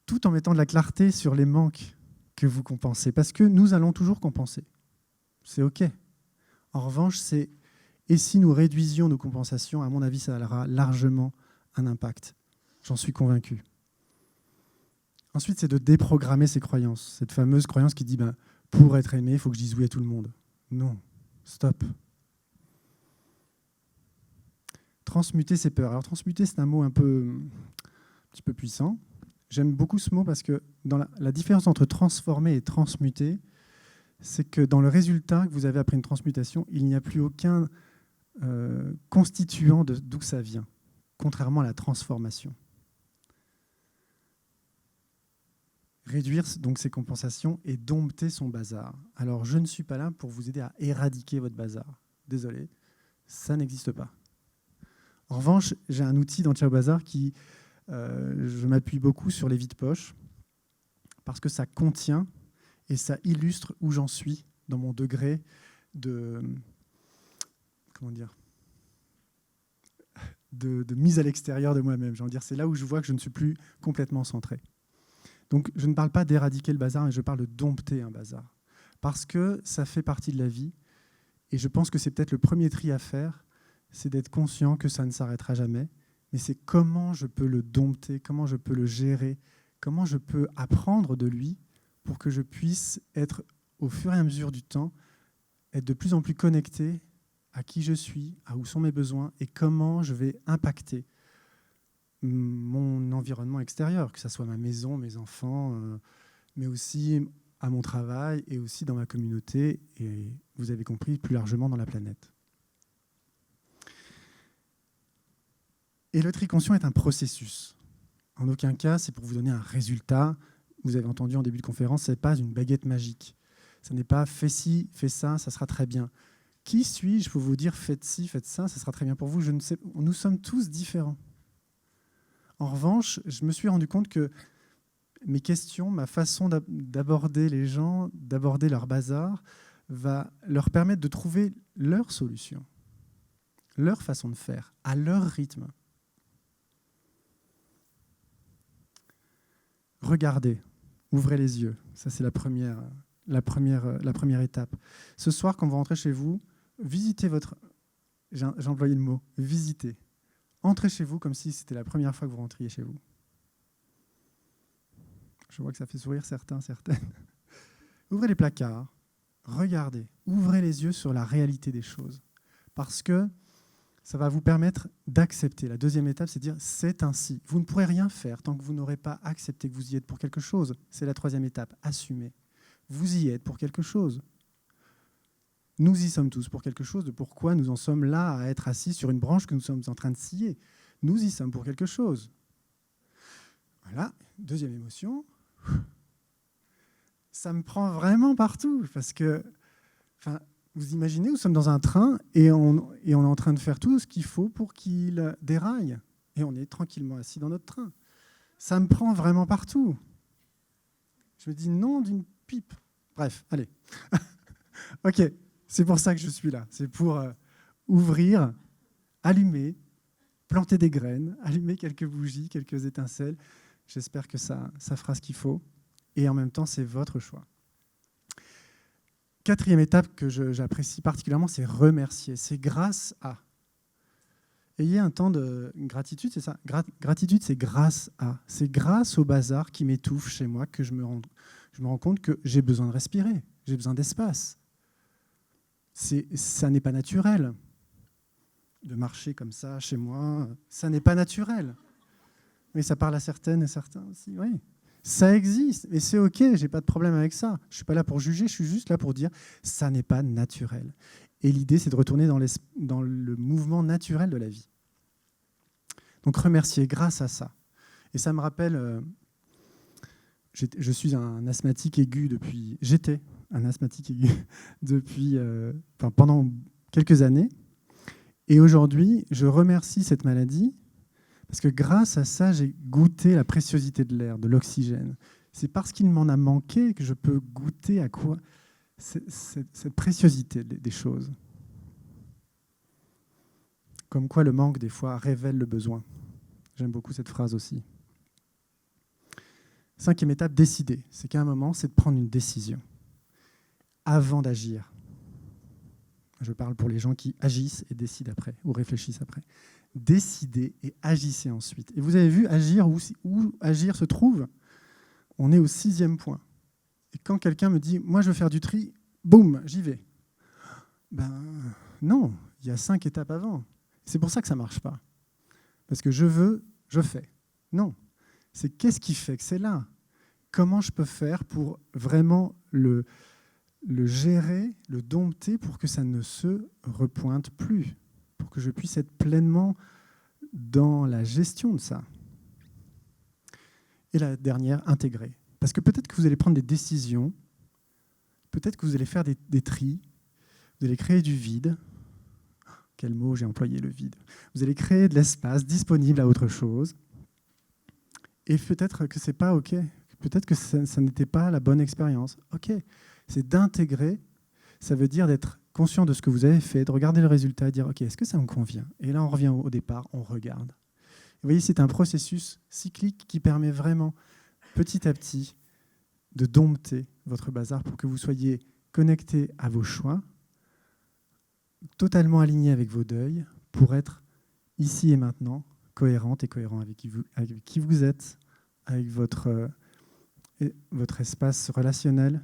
A: tout en mettant de la clarté sur les manques que vous compensez, parce que nous allons toujours compenser. C'est OK. En revanche, et si nous réduisions nos compensations, à mon avis, ça aura largement un impact. J'en suis convaincu. Ensuite, c'est de déprogrammer ces croyances. Cette fameuse croyance qui dit pour être aimé, il faut que je dise oui à tout le monde. Non, stop. Transmuter ses peurs. Alors, transmuter, c'est un mot un petit peu puissant. J'aime beaucoup ce mot parce que dans la différence entre transformer et transmuter, c'est que dans le résultat que vous avez après une transmutation, il n'y a plus aucun constituant d'où ça vient, contrairement à la transformation. Réduire donc ses compensations et dompter son bazar. Alors, je ne suis pas là pour vous aider à éradiquer votre bazar. Désolé, ça n'existe pas. En revanche, j'ai un outil dans Ciao Bazar qui, je m'appuie beaucoup sur les vides-poches parce que ça contient et ça illustre où j'en suis dans mon degré de... Comment dire ? de mise à l'extérieur de moi-même. J'ai envie de dire, c'est là où je vois que je ne suis plus complètement centré. Donc, je ne parle pas d'éradiquer le bazar, mais je parle de dompter un bazar. Parce que ça fait partie de la vie. Et je pense que c'est peut-être le premier tri à faire, c'est d'être conscient que ça ne s'arrêtera jamais. Mais c'est comment je peux le dompter, comment je peux le gérer, comment je peux apprendre de lui pour que je puisse être, au fur et à mesure du temps, être de plus en plus connecté à qui je suis, à où sont mes besoins et comment je vais impacter mon environnement extérieur, que ce soit ma maison, mes enfants, mais aussi à mon travail et aussi dans ma communauté et, vous avez compris, plus largement dans la planète. Et le tri conscient est un processus. En aucun cas, c'est pour vous donner un résultat. Vous avez entendu en début de conférence, ce n'est pas une baguette magique. Ce n'est pas fais ci, fais ça, ça sera très bien. Qui suis-je pour vous dire faites ci, faites ça, ça sera très bien pour vous? Je ne sais. Nous sommes tous différents. En revanche, je me suis rendu compte que mes questions, ma façon d'aborder les gens, d'aborder leur bazar, va leur permettre de trouver leur solution, leur façon de faire, à leur rythme. Regardez, ouvrez les yeux. Ça, c'est la première étape. Ce soir, quand vous rentrez chez vous, visitez votre... J'ai employé le mot, visitez. Entrez chez vous comme si c'était la première fois que vous rentriez chez vous. Je vois que ça fait sourire certains, certaines. Ouvrez les placards, regardez, ouvrez les yeux sur la réalité des choses. Parce que ça va vous permettre d'accepter. La deuxième étape, c'est de dire c'est ainsi. Vous ne pourrez rien faire tant que vous n'aurez pas accepté que vous y êtes pour quelque chose. C'est la troisième étape, assumer. Vous y êtes pour quelque chose. Nous y sommes tous pour quelque chose de pourquoi nous en sommes là à être assis sur une branche que nous sommes en train de scier. Nous y sommes pour quelque chose. Voilà, deuxième émotion. Ça me prend vraiment partout parce que, vous imaginez, nous sommes dans un train et on est en train de faire tout ce qu'il faut pour qu'il déraille. Et on est tranquillement assis dans notre train. Ça me prend vraiment partout. Je me dis non d'une pipe. Bref, allez. Ok, c'est pour ça que je suis là. C'est pour ouvrir, allumer, planter des graines, allumer quelques bougies, quelques étincelles. J'espère que ça fera ce qu'il faut. Et en même temps, c'est votre choix. Quatrième étape que j'apprécie particulièrement, c'est remercier. C'est grâce à. Ayez un temps de gratitude, c'est ça. Gratitude, c'est grâce à. C'est grâce au bazar qui m'étouffe chez moi que je me rends compte que j'ai besoin de respirer, j'ai besoin d'espace. Ça n'est pas naturel de marcher comme ça chez moi. Ça n'est pas naturel. Mais ça parle à certaines et certains aussi, oui. Ça existe, et c'est OK, je n'ai pas de problème avec ça. Je ne suis pas là pour juger, je suis juste là pour dire ça n'est pas naturel. Et l'idée, c'est de retourner dans le mouvement naturel de la vie. Donc remercier grâce à ça. Et ça me rappelle, je suis un asthmatique aigu depuis... J'étais un asthmatique aigu pendant quelques années. Et aujourd'hui, je remercie cette maladie parce que grâce à ça, j'ai goûté la préciosité de l'air, de l'oxygène. C'est parce qu'il m'en a manqué que je peux goûter à quoi cette préciosité des choses. Comme quoi le manque, des fois, révèle le besoin. J'aime beaucoup cette phrase aussi. Cinquième étape, décider. C'est qu'à un moment, c'est de prendre une décision avant d'agir. Je parle pour les gens qui agissent et décident après, ou réfléchissent après. Décidez et agissez ensuite. Et vous avez vu, agir, où agir se trouve, on est au 6e point. Et quand quelqu'un me dit « moi je veux faire du tri », boum, j'y vais. Ben non, il y a 5 étapes avant. C'est pour ça que ça ne marche pas. Parce que je veux, je fais. Non, c'est qu'est-ce qui fait que c'est là? Comment je peux faire pour vraiment le gérer, le dompter pour que ça ne se repointe plus, pour que je puisse être pleinement dans la gestion de ça. Et la dernière, intégrer. Parce que peut-être que vous allez prendre des décisions, peut-être que vous allez faire des tris, vous allez créer du vide. Quel mot j'ai employé, le vide. Vous allez créer de l'espace disponible à autre chose. Et peut-être que ce n'est pas OK. Peut-être que ça n'était pas la bonne expérience. OK, c'est d'intégrer, Ça veut dire d'être conscient de ce que vous avez fait, de regarder le résultat, de dire « Ok, est-ce que ça me convient ?» Et là, on revient au départ, on regarde. Vous voyez, c'est un processus cyclique qui permet vraiment, petit à petit, de dompter votre bazar pour que vous soyez connecté à vos choix, totalement aligné avec vos deuils, pour être ici et maintenant cohérente et cohérent avec qui vous êtes, avec votre espace relationnel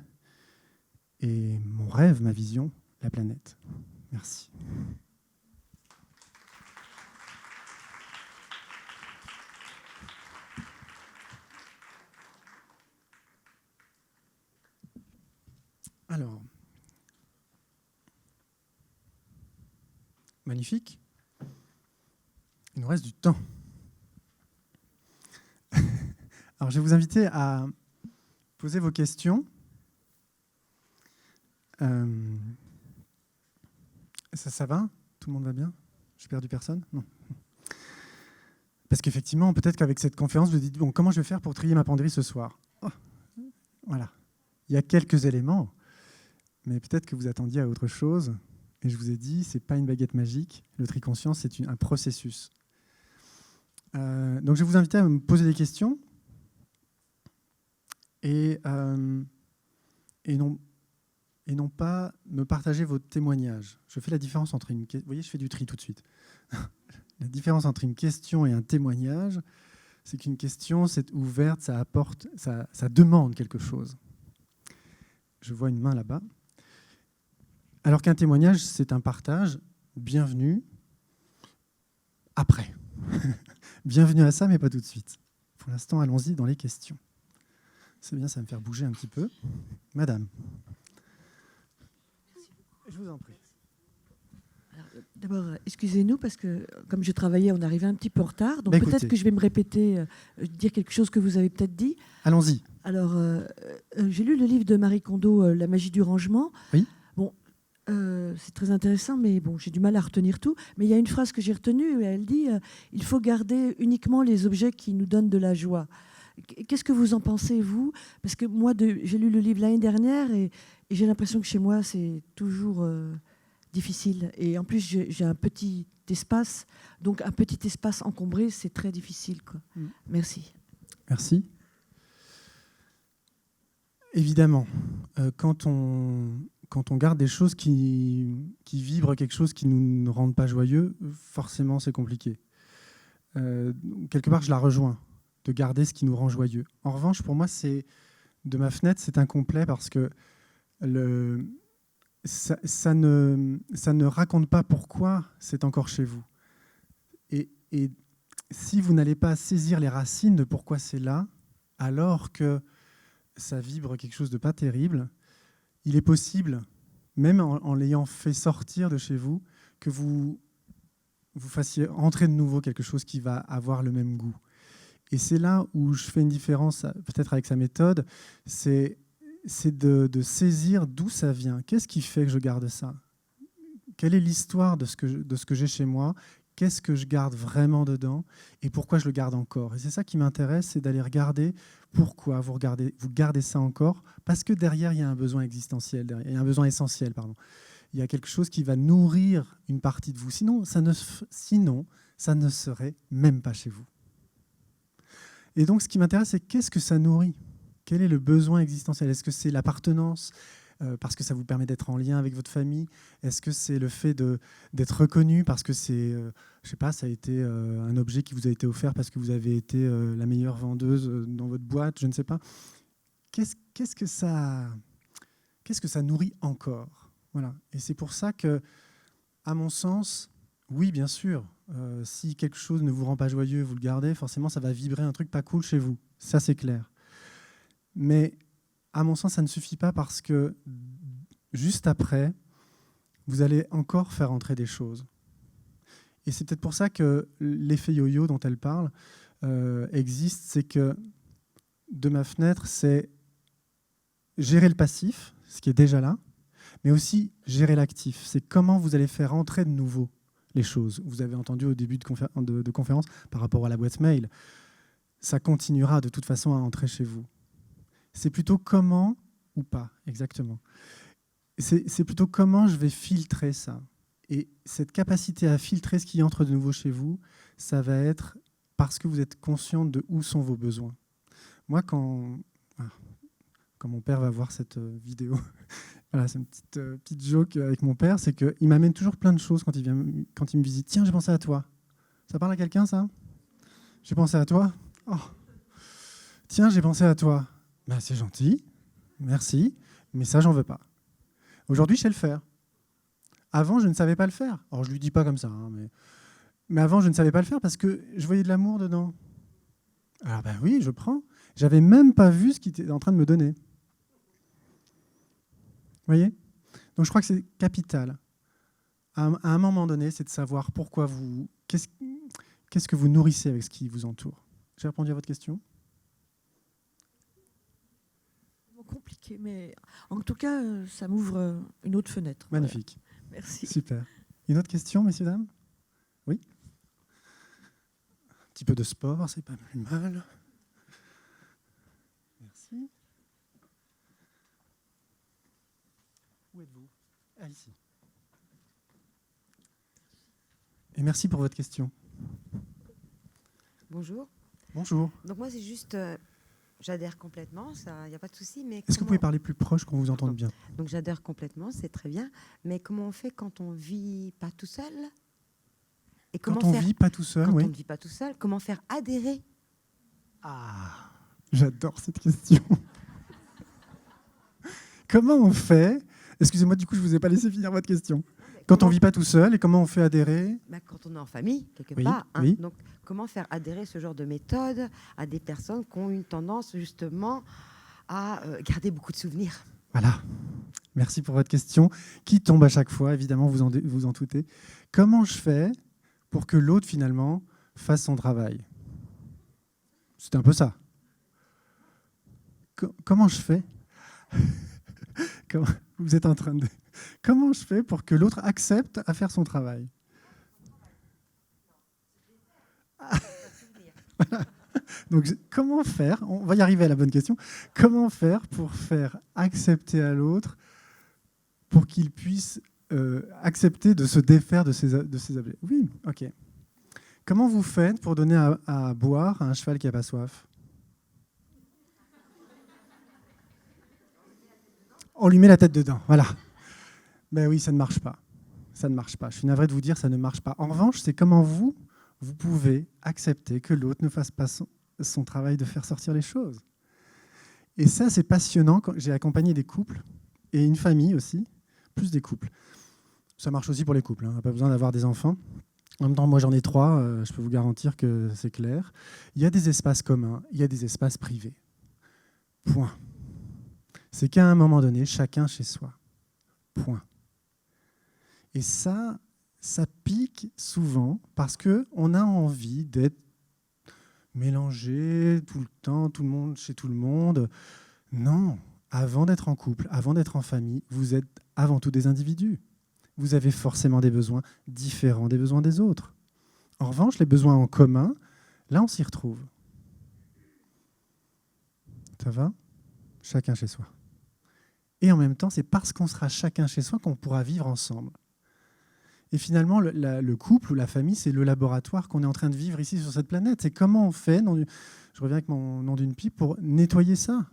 A: et mon rêve, ma vision, la planète. Merci. Alors, magnifique. Il nous reste du temps. Alors, je vais vous inviter à poser vos questions. Ça va? Tout le monde va bien? J'ai perdu personne? Non. Parce qu'effectivement, peut-être qu'avec cette conférence, vous vous dites, bon, comment je vais faire pour trier ma penderie ce soir? Oh, voilà. Il y a quelques éléments, mais peut-être que vous attendiez à autre chose. Et je vous ai dit, ce n'est pas une baguette magique. Le tri conscient, c'est un processus. Donc, je vais vous inviter à me poser des questions et non pas me partager votre témoignage. Je fais la différence entre une question... Vous voyez, je fais du tri tout de suite. La différence entre une question et un témoignage, c'est qu'une question, c'est ouverte, ça apporte, ça demande quelque chose. Je vois une main là-bas. Alors qu'un témoignage, c'est un partage. Bienvenue après. Bienvenue à ça, mais pas tout de suite. Pour l'instant, allons-y dans les questions. C'est bien, ça va me faire bouger un petit peu. Madame. Je vous en prie.
B: D'abord, excusez-nous parce que comme je travaillais, on arrivait un petit peu en retard. Donc peut-être que je vais me répéter, dire quelque chose que vous avez peut-être dit.
A: Allons-y.
B: Alors, j'ai lu le livre de Marie Kondo, La magie du rangement.
A: Oui.
B: Bon, c'est très intéressant, mais bon, j'ai du mal à retenir tout. Mais il y a une phrase que j'ai retenue, et elle dit il faut garder uniquement les objets qui nous donnent de la joie. Qu'est-ce que vous en pensez, vous? Parce que moi, j'ai lu le livre l'année dernière et j'ai l'impression que chez moi, c'est toujours difficile. Et en plus, j'ai un petit espace. Donc, un petit espace encombré, c'est très difficile, quoi. Merci.
A: Merci. Évidemment, quand on garde des choses qui vibrent quelque chose qui ne rendent pas joyeux, forcément, c'est compliqué. Quelque part, je la rejoins, de garder ce qui nous rend joyeux. En revanche, pour moi, de ma fenêtre, c'est incomplet parce que ça ne raconte pas pourquoi c'est encore chez vous. Et si vous n'allez pas saisir les racines de pourquoi c'est là, alors que ça vibre quelque chose de pas terrible, il est possible, même en l'ayant fait sortir de chez vous, que vous fassiez entrer de nouveau quelque chose qui va avoir le même goût. Et c'est là où je fais une différence, peut-être avec sa méthode, c'est de saisir d'où ça vient. Qu'est-ce qui fait que je garde ça? Quelle est l'histoire de ce que j'ai chez moi? Qu'est-ce que je garde vraiment dedans? Et pourquoi je le garde encore? Et c'est ça qui m'intéresse, c'est d'aller regarder pourquoi vous gardez ça encore. Parce que derrière, il y a un besoin existentiel, il y a un besoin essentiel, pardon. Il y a quelque chose qui va nourrir une partie de vous. Sinon, ça ne serait même pas chez vous. Et donc, ce qui m'intéresse, c'est qu'est-ce que ça nourrit? Quel est le besoin existentiel? Est-ce que c'est l'appartenance parce que ça vous permet d'être en lien avec votre famille? Est-ce que c'est le fait d'être reconnu parce que c'est, je sais pas, ça a été un objet qui vous a été offert parce que vous avez été la meilleure vendeuse dans votre boîte? Je ne sais pas. Qu'est-ce que ça nourrit encore? Voilà. Et c'est pour ça que, à mon sens, oui, bien sûr, si quelque chose ne vous rend pas joyeux, vous le gardez, forcément, ça va vibrer un truc pas cool chez vous. Ça, c'est clair. Mais à mon sens, ça ne suffit pas parce que juste après, vous allez encore faire entrer des choses. Et c'est peut-être pour ça que l'effet yo-yo dont elle parle existe. C'est que de ma fenêtre, c'est gérer le passif, ce qui est déjà là, mais aussi gérer l'actif. C'est comment vous allez faire entrer de nouveau les choses. Vous avez entendu au début de conférence par rapport à la boîte mail. Ça continuera de toute façon à entrer chez vous. C'est plutôt comment ou pas, exactement. C'est plutôt comment je vais filtrer ça. Et cette capacité à filtrer ce qui entre de nouveau chez vous, ça va être parce que vous êtes conscient de où sont vos besoins. Moi, quand mon père va voir cette vidéo, voilà, c'est une petite joke avec mon père, c'est qu'il m'amène toujours plein de choses quand il me visite. Tiens, j'ai pensé à toi. Ça parle à quelqu'un, ça? J'ai pensé à toi? Oh. Tiens, j'ai pensé à toi. Ben, c'est gentil, merci, mais ça, j'en veux pas. Aujourd'hui, je sais le faire. Avant, je ne savais pas le faire. Alors, je ne lui dis pas comme ça, hein, mais avant, je ne savais pas le faire parce que je voyais de l'amour dedans. Alors, ben oui, je prends. J'avais même pas vu ce qu'il était en train de me donner. Vous voyez? Donc, je crois que c'est capital. À un moment donné, c'est de savoir pourquoi qu'est-ce que vous nourrissez avec ce qui vous entoure. J'ai répondu à votre question?
B: Compliqué, mais en tout cas, ça m'ouvre une autre fenêtre.
A: Magnifique.
B: Voilà. Merci.
A: Super. Une autre question, messieurs, dames? Oui? Un petit peu de sport, c'est pas plus mal. Merci. Où êtes-vous? Ah, ici. Et merci pour votre question.
C: Bonjour.
A: Bonjour.
C: Donc moi, c'est juste, j'adhère complètement, il n'y a pas de souci. Mais
A: est-ce que vous pouvez parler plus proche qu'on vous entende bien?
C: Donc j'adhère complètement, c'est très bien. Mais comment on fait quand on ne vit pas tout seul? Et
A: quand on ne vit pas tout seul, oui.
C: Quand on ne vit pas tout seul, comment faire adhérer?
A: Ah, j'adore cette question. Comment on fait? Excusez-moi, du coup, je ne vous ai pas laissé finir votre question. Quand on ne vit pas tout seul, et comment on fait adhérer?
C: Quand on est en famille, quelque
A: oui,
C: part. Hein.
A: Oui.
C: Donc, comment faire adhérer ce genre de méthode à des personnes qui ont une tendance, justement, à garder beaucoup de souvenirs?
A: Voilà. Merci pour votre question, qui tombe à chaque fois, évidemment, vous en doutez. Comment je fais pour que l'autre, finalement, fasse son travail? C'est un peu ça. Comment je fais? Vous êtes en train de... Comment je fais pour que l'autre accepte à faire son travail? Voilà. Donc, comment faire? On va y arriver à la bonne question. Comment faire pour faire accepter à l'autre, pour qu'il puisse accepter de se défaire de ses objets? Oui, ok. Comment vous faites pour donner à boire à un cheval qui n'a pas soif? On lui met la tête dedans, voilà. Ben oui, ça ne marche pas. Ça ne marche pas. Je suis navré de vous dire, ça ne marche pas. En revanche, c'est comment vous pouvez accepter que l'autre ne fasse pas son travail de faire sortir les choses. Et ça, c'est passionnant. J'ai accompagné des couples et une famille aussi, plus des couples. Ça marche aussi pour les couples, hein, pas besoin d'avoir des enfants. En même temps, moi j'en ai 3, je peux vous garantir que c'est clair. Il y a des espaces communs, il y a des espaces privés. Point. C'est qu'à un moment donné, chacun chez soi. Point. Et ça pique souvent parce qu'on a envie d'être mélangé tout le temps, tout le monde chez tout le monde. Non, avant d'être en couple, avant d'être en famille, vous êtes avant tout des individus. Vous avez forcément des besoins différents des besoins des autres. En revanche, les besoins en commun, là, on s'y retrouve. Ça va? Chacun chez soi. Et en même temps, c'est parce qu'on sera chacun chez soi qu'on pourra vivre ensemble. Et finalement, le couple ou la famille, c'est le laboratoire qu'on est en train de vivre ici sur cette planète. C'est comment on fait, je reviens avec mon nom d'une pipe, pour nettoyer ça,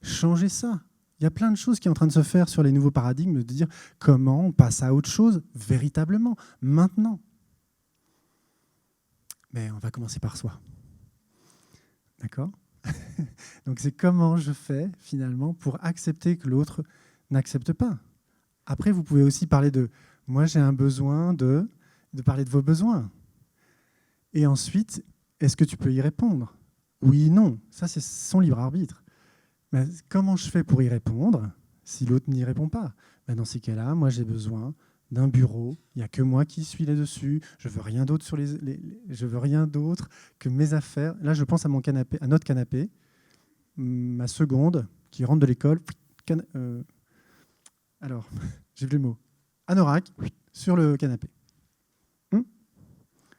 A: changer ça. Il y a plein de choses qui sont en train de se faire sur les nouveaux paradigmes, de dire comment on passe à autre chose, véritablement, maintenant. Mais on va commencer par soi. D'accord? Donc c'est comment je fais, finalement, pour accepter que l'autre n'accepte pas. Après, vous pouvez aussi parler de « moi, j'ai un besoin de parler de vos besoins ». Et ensuite, est-ce que tu peux y répondre? Oui, non. Ça, c'est son libre arbitre. Mais comment je fais pour y répondre si l'autre n'y répond pas? Dans ces cas-là, moi, j'ai besoin d'un bureau. Il n'y a que moi qui suis là-dessus. Je veux rien d'autre je veux rien d'autre que mes affaires. Là, je pense à mon canapé, à notre canapé, ma seconde qui rentre de l'école. Alors, j'ai vu le mot. Anorak sur le canapé.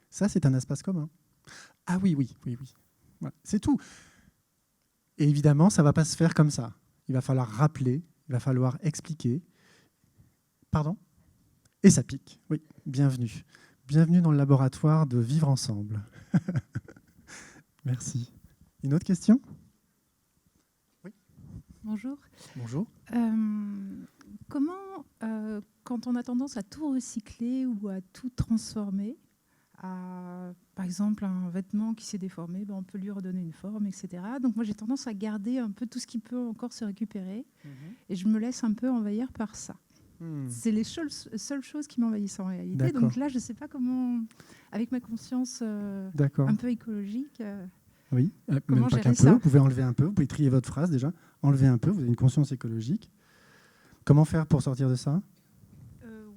A: Ça, c'est un espace commun. Ah oui. Voilà, c'est tout. Et évidemment, ça ne va pas se faire comme ça. Il va falloir rappeler, il va falloir expliquer. Pardon ? Et ça pique. Oui, bienvenue. Bienvenue dans le laboratoire de Vivre Ensemble. Merci. Une autre question ? Oui.
D: Bonjour.
A: Bonjour.
D: Comment, quand on a tendance à tout recycler ou à tout transformer, par exemple un vêtement qui s'est déformé, on peut lui redonner une forme, etc. Donc moi j'ai tendance à garder un peu tout ce qui peut encore se récupérer et je me laisse un peu envahir par ça. C'est les seules choses qui m'envahissent en réalité.
A: D'accord.
D: Donc là je ne sais pas comment, avec ma conscience un peu écologique...
A: Oui,
D: comment
A: même pas
D: gérer
A: qu'un peu,
D: ça ?
A: vous pouvez enlever un peu, vous pouvez trier votre phrase déjà, enlever un peu, vous avez une conscience écologique. Comment faire pour sortir de ça ?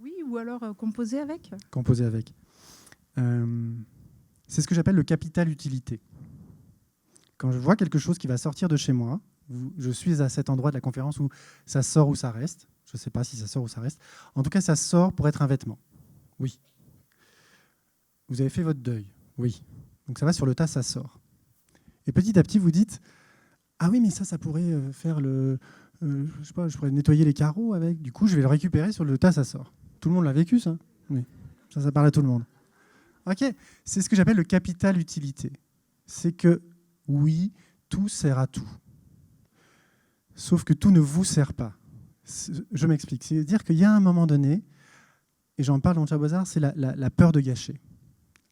D: Oui, ou alors composer avec.
A: Composer avec. C'est ce que j'appelle le capital utilité. Quand je vois quelque chose qui va sortir de chez moi, je suis à cet endroit de la conférence où ça sort ou ça reste. Je ne sais pas si ça sort ou ça reste. En tout cas, ça sort pour être un vêtement. Oui. Vous avez fait votre deuil. Oui. Donc ça va sur le tas, ça sort. Et petit à petit, vous dites « Ah oui, mais ça pourrait faire le... je sais pas, je pourrais nettoyer les carreaux avec. Du coup, je vais le récupérer sur le tas, ça sort. » Tout le monde l'a vécu, ça ? Oui. Ça parle à tout le monde. OK. C'est ce que j'appelle le capital utilité. C'est que, oui, tout sert à tout. Sauf que tout ne vous sert pas. Je m'explique. C'est-à-dire qu'il y a un moment donné, et j'en parle dans le Chat-Bazar, c'est la peur de gâcher.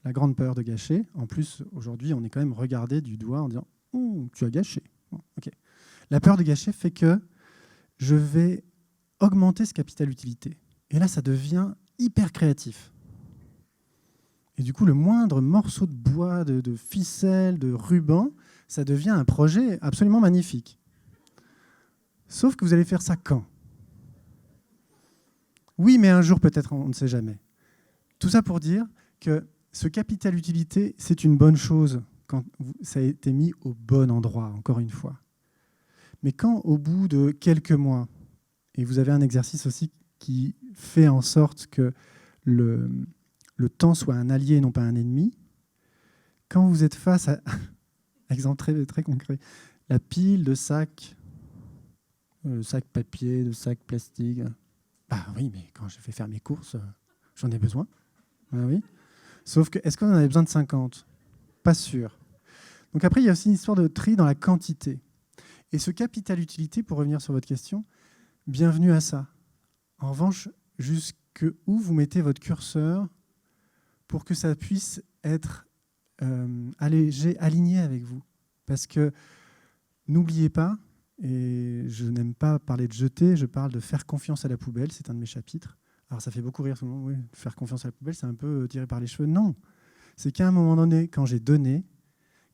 A: La grande peur de gâcher. En plus, aujourd'hui, on est quand même regardé du doigt en disant « Oh, tu as gâché. Bon, » okay. La peur de gâcher fait que je vais augmenter ce capital utilité. Et là, ça devient hyper créatif. Et du coup, le moindre morceau de bois, de ficelle, de ruban, ça devient un projet absolument magnifique. Sauf que vous allez faire ça quand ? Oui, mais un jour, peut-être, on ne sait jamais. Tout ça pour dire que ce capital utilité, c'est une bonne chose quand ça a été mis au bon endroit, encore une fois. Mais quand, au bout de quelques mois, et vous avez un exercice aussi qui fait en sorte que le temps soit un allié et non pas un ennemi, quand vous êtes face à, exemple très, très concret, la pile de sacs papier, de sacs plastique, bah oui, mais quand je vais faire mes courses, j'en ai besoin. Ah oui. Sauf que, est-ce qu'on en avait besoin de 50 ? Pas sûr. Donc après, il y a aussi une histoire de tri dans la quantité. Et ce capital utilité, pour revenir sur votre question, bienvenue à ça. En revanche, jusqu'où vous mettez votre curseur pour que ça puisse être allégé, aligné avec vous. Parce que n'oubliez pas, et je n'aime pas parler de jeter, je parle de faire confiance à la poubelle, c'est un de mes chapitres. Alors ça fait beaucoup rire tout le monde, oui, faire confiance à la poubelle, c'est un peu tiré par les cheveux. Non, c'est qu'à un moment donné, quand j'ai donné,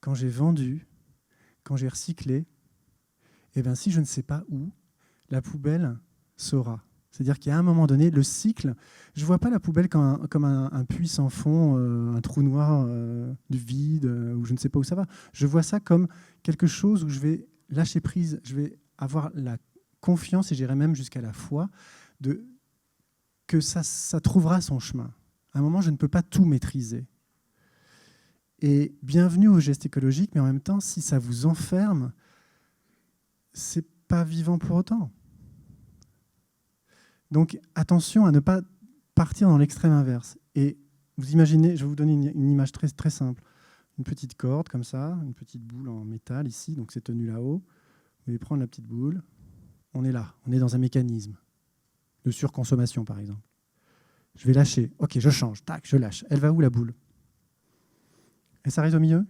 A: quand j'ai vendu, quand j'ai recyclé, eh bien, si je ne sais pas où, la poubelle saura. C'est-à-dire qu'à un moment donné, le cycle, je ne vois pas la poubelle comme un puits sans fond, un trou noir du vide, où je ne sais pas où ça va. Je vois ça comme quelque chose où je vais lâcher prise, je vais avoir la confiance, et j'irai même jusqu'à la foi, que ça trouvera son chemin. À un moment, je ne peux pas tout maîtriser. Et bienvenue au geste écologique, mais en même temps, si ça vous enferme, c'est pas vivant pour autant. Donc attention à ne pas partir dans l'extrême inverse. Et vous imaginez, je vais vous donner une image très, très simple. Une petite corde comme ça, une petite boule en métal ici, donc c'est tenu là-haut. Vous allez prendre la petite boule. On est là, on est dans un mécanisme de surconsommation par exemple. Je vais lâcher. Ok, je change. Tac, je lâche. Elle va où la boule ? Elle s'arrête au milieu ?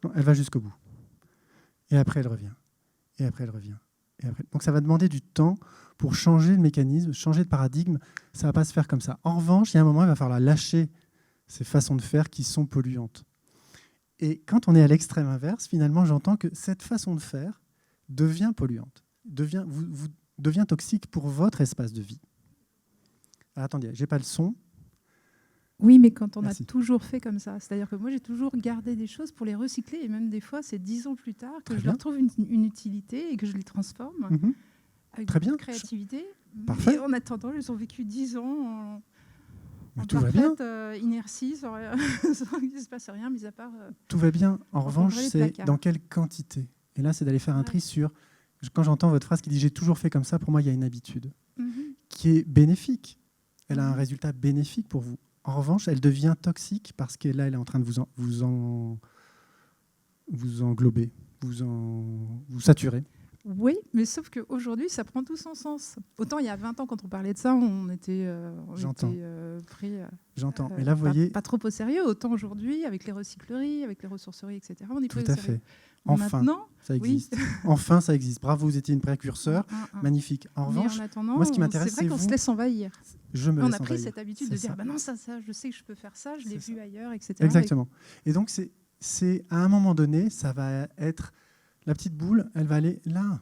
A: Non, elle va jusqu'au bout. Et après elle revient. Et après elle revient. Et après. Donc ça va demander du temps pour changer le mécanisme, changer de paradigme. Ça ne va pas se faire comme ça. En revanche, il y a un moment, il va falloir lâcher ces façons de faire qui sont polluantes. Et quand on est à l'extrême inverse, finalement, j'entends que cette façon de faire devient polluante, devient toxique pour votre espace de vie. Alors, attendez, je n'ai pas le son.
D: Oui, mais quand on
A: Merci.
D: a toujours fait comme ça, c'est-à-dire que moi j'ai toujours gardé des choses pour les recycler, et même des fois c'est 10 ans plus tard que
A: Très
D: je
A: bien.
D: leur trouve une utilité et que je les transforme avec
A: Très
D: beaucoup
A: bien.
D: de créativité.
A: Parfait.
D: Mais en attendant, ils ont vécu 10 ans
A: Mais
D: en
A: tout va bien.
D: parfaite inertie, sans qu'il ne se passe rien, mis à part...
A: Tout va bien. En revanche,
D: rangerait les
A: c'est
D: placards.
A: dans quelle quantité. Et là, c'est d'aller faire un
D: Ouais.
A: tri sur... Quand j'entends votre phrase qui dit « j'ai toujours fait comme ça », pour moi, il y a une habitude. qui est bénéfique. Elle a un résultat bénéfique pour vous. En revanche, elle devient toxique parce que là, elle est en train de vous englober, vous saturer.
D: Oui, mais sauf qu'aujourd'hui, ça prend tout son sens. Autant il y a 20 ans, quand on parlait de ça, on était pris
A: J'entends. Mais là, vous voyez...
D: pas trop au sérieux. Autant aujourd'hui, avec les recycleries, avec les ressourceries, etc., on est pris
A: Tout
D: au
A: à
D: sérieux.
A: fait. Enfin,
D: maintenant,
A: ça existe. Oui. Enfin, ça existe. Bravo, vous étiez une précurseur. Magnifique. En revanche,
D: en attendant,
A: moi, ce qui m'intéresse,
D: c'est vrai qu'on se laisse envahir. On a pris cette habitude de dire non, ça, je sais que je peux faire ça, je l'ai vu ailleurs, etc.
A: Exactement. Et donc, c'est à un moment donné, ça va être la petite boule, elle va aller là.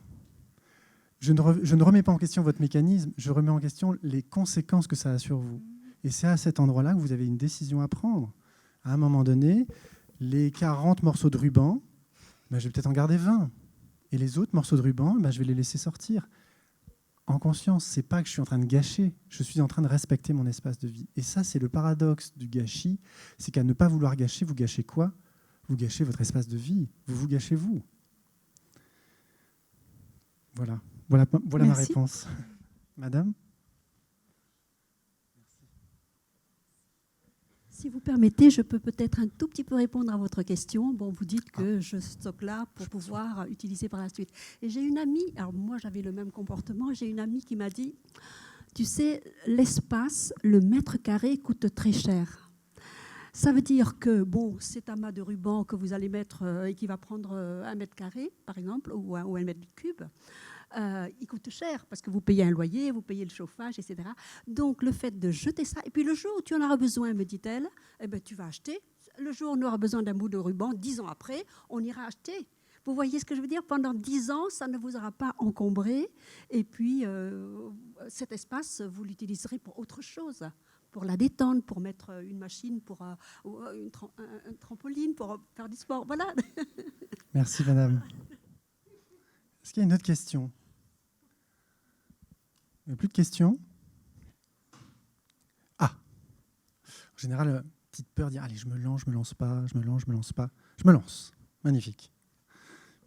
A: Je ne remets pas en question votre mécanisme, je remets en question les conséquences que ça a sur vous. Et c'est à cet endroit-là que vous avez une décision à prendre. À un moment donné, les 40 morceaux de ruban, je vais peut-être en garder 20. Et les autres morceaux de ruban, je vais les laisser sortir. En conscience, ce n'est pas que je suis en train de gâcher, je suis en train de respecter mon espace de vie. Et ça, c'est le paradoxe du gâchis, c'est qu'à ne pas vouloir gâcher, vous gâchez quoi ? Vous gâchez votre espace de vie, vous vous gâchez vous. Voilà ma réponse. Madame ?
E: Si vous permettez, je peux peut-être un tout petit peu répondre à votre question. Bon, vous dites que je stocke là pour pouvoir utiliser par la suite. Et j'ai une amie, alors moi j'avais le même comportement, j'ai une amie qui m'a dit, tu sais, l'espace, le mètre carré coûte très cher. Ça veut dire que, cet amas de ruban que vous allez mettre et qui va prendre 1 mètre carré, par exemple, ou 1 mètre cube, il coûte cher parce que vous payez un loyer, vous payez le chauffage, etc. Donc, le fait de jeter ça, et puis le jour où tu en auras besoin, me dit-elle, tu vas acheter. Le jour où on aura besoin d'un bout de ruban, 10 ans après, on ira acheter. Vous voyez ce que je veux dire ? Pendant 10 ans, ça ne vous aura pas encombré. Et puis, cet espace, vous l'utiliserez pour autre chose. Pour la détente, pour mettre une machine, pour un trampoline, pour faire du sport. Voilà.
A: Merci, madame. Est-ce qu'il y a une autre question ? Il n'y a plus de questions ? En général, petite peur de dire, allez, je me lance pas, je me lance pas. Je me lance. Magnifique.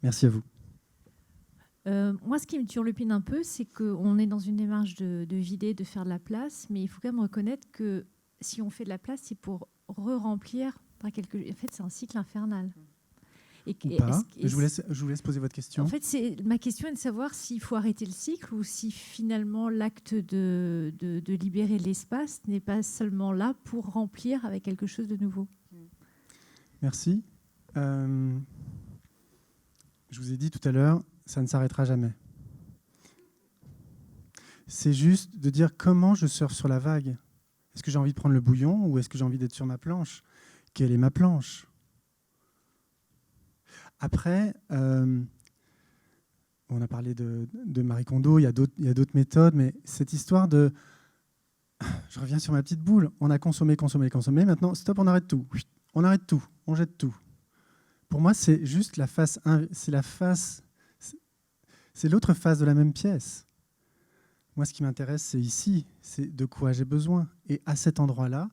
A: Merci à vous.
F: Moi, ce qui me turlupine un peu, c'est qu'on est dans une démarche de vider, de faire de la place, mais il faut quand même reconnaître que si on fait de la place, c'est pour re-remplir par quelque chose. En fait, c'est un cycle infernal.
A: Ou pas. Je vous laisse poser votre question.
F: En fait, ma question est de savoir s'il faut arrêter le cycle ou si finalement l'acte de libérer l'espace n'est pas seulement là pour remplir avec quelque chose de nouveau.
A: Merci. Je vous ai dit tout à l'heure, ça ne s'arrêtera jamais. C'est juste de dire comment je surfe sur la vague. Est-ce que j'ai envie de prendre le bouillon ou est-ce que j'ai envie d'être sur ma planche ? Quelle est ma planche ? Après, on a parlé de Marie Kondo, il y a d'autres méthodes, mais cette histoire de... Je reviens sur ma petite boule. On a consommé. Maintenant, stop, on arrête tout. On arrête tout. On jette tout. Pour moi, c'est juste la face... C'est l'autre face de la même pièce. Moi, ce qui m'intéresse, c'est ici. C'est de quoi j'ai besoin. Et à cet endroit-là,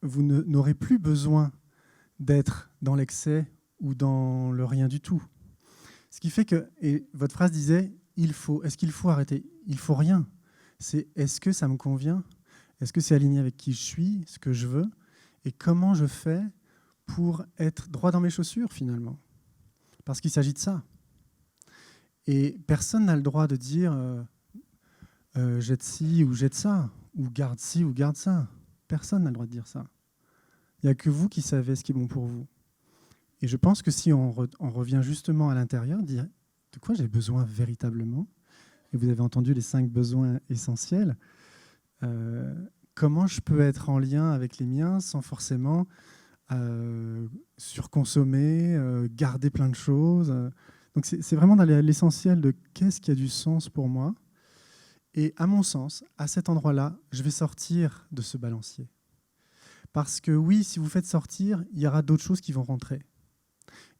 A: vous n'aurez plus besoin d'être dans l'excès ou dans le rien du tout. Ce qui fait que, et votre phrase disait, est-ce qu'il faut arrêter ? Il ne faut rien. C'est est-ce que ça me convient ? Est-ce que c'est aligné avec qui je suis, ce que je veux ? Et comment je fais pour être droit dans mes chaussures, finalement ? Parce qu'il s'agit de ça. Et personne n'a le droit de dire jette ci ou jette ça, ou garde ci ou garde ça. Personne n'a le droit de dire ça. Il n'y a que vous qui savez ce qui est bon pour vous. Et je pense que si on revient justement à l'intérieur, dire de quoi j'ai besoin véritablement, et vous avez entendu les 5 besoins essentiels, comment je peux être en lien avec les miens sans forcément surconsommer, garder plein de choses. Donc c'est vraiment dans l'essentiel de qu'est-ce qui a du sens pour moi. Et à mon sens, à cet endroit-là, je vais sortir de ce balancier. Parce que oui, si vous faites sortir, il y aura d'autres choses qui vont rentrer.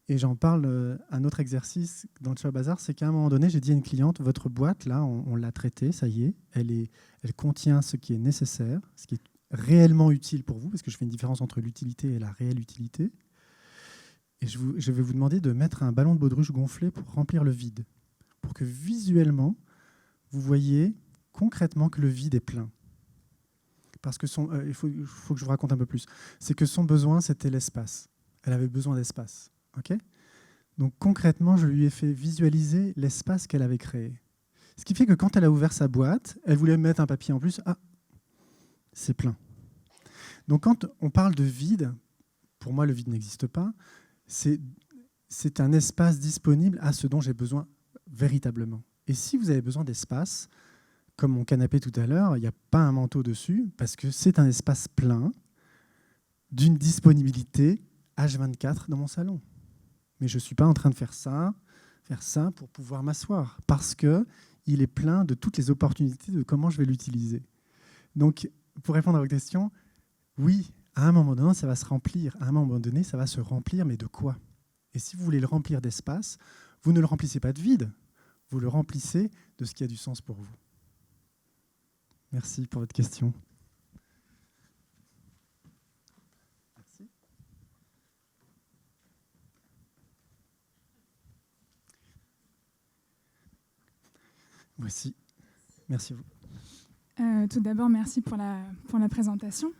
A: Et j'en parle, un autre exercice dans le Ciao Bazar, c'est qu'à un moment donné, j'ai dit à une cliente, votre boîte, là, on l'a traitée, ça y est, elle contient ce qui est nécessaire, ce qui est réellement utile pour vous, parce que je fais une différence entre l'utilité et la réelle utilité. Et je vais vous demander de mettre un ballon de baudruche gonflé pour remplir le vide, pour que visuellement, vous voyez concrètement que le vide est plein. Parce que il faut que je vous raconte un peu plus. C'est que son besoin, c'était l'espace. Elle avait besoin d'espace. Okay ? Donc concrètement, je lui ai fait visualiser l'espace qu'elle avait créé. Ce qui fait que quand elle a ouvert sa boîte, elle voulait mettre un papier en plus. Ah, c'est plein. Donc quand on parle de vide, pour moi le vide n'existe pas, c'est un espace disponible à ce dont j'ai besoin véritablement. Et si vous avez besoin d'espace, comme mon canapé tout à l'heure, il n'y a pas un manteau dessus, parce que c'est un espace plein d'une disponibilité H24 dans mon salon. Mais je ne suis pas en train de faire ça pour pouvoir m'asseoir, parce qu'il est plein de toutes les opportunités de comment je vais l'utiliser. Donc, pour répondre à votre question, oui, à un moment donné, ça va se remplir. À un moment donné, ça va se remplir, mais de quoi ? Et si vous voulez le remplir d'espace, vous ne le remplissez pas de vide, vous le remplissez de ce qui a du sens pour vous. Merci pour votre question. Merci. Voici. Merci à vous.
G: Tout d'abord, merci pour la présentation.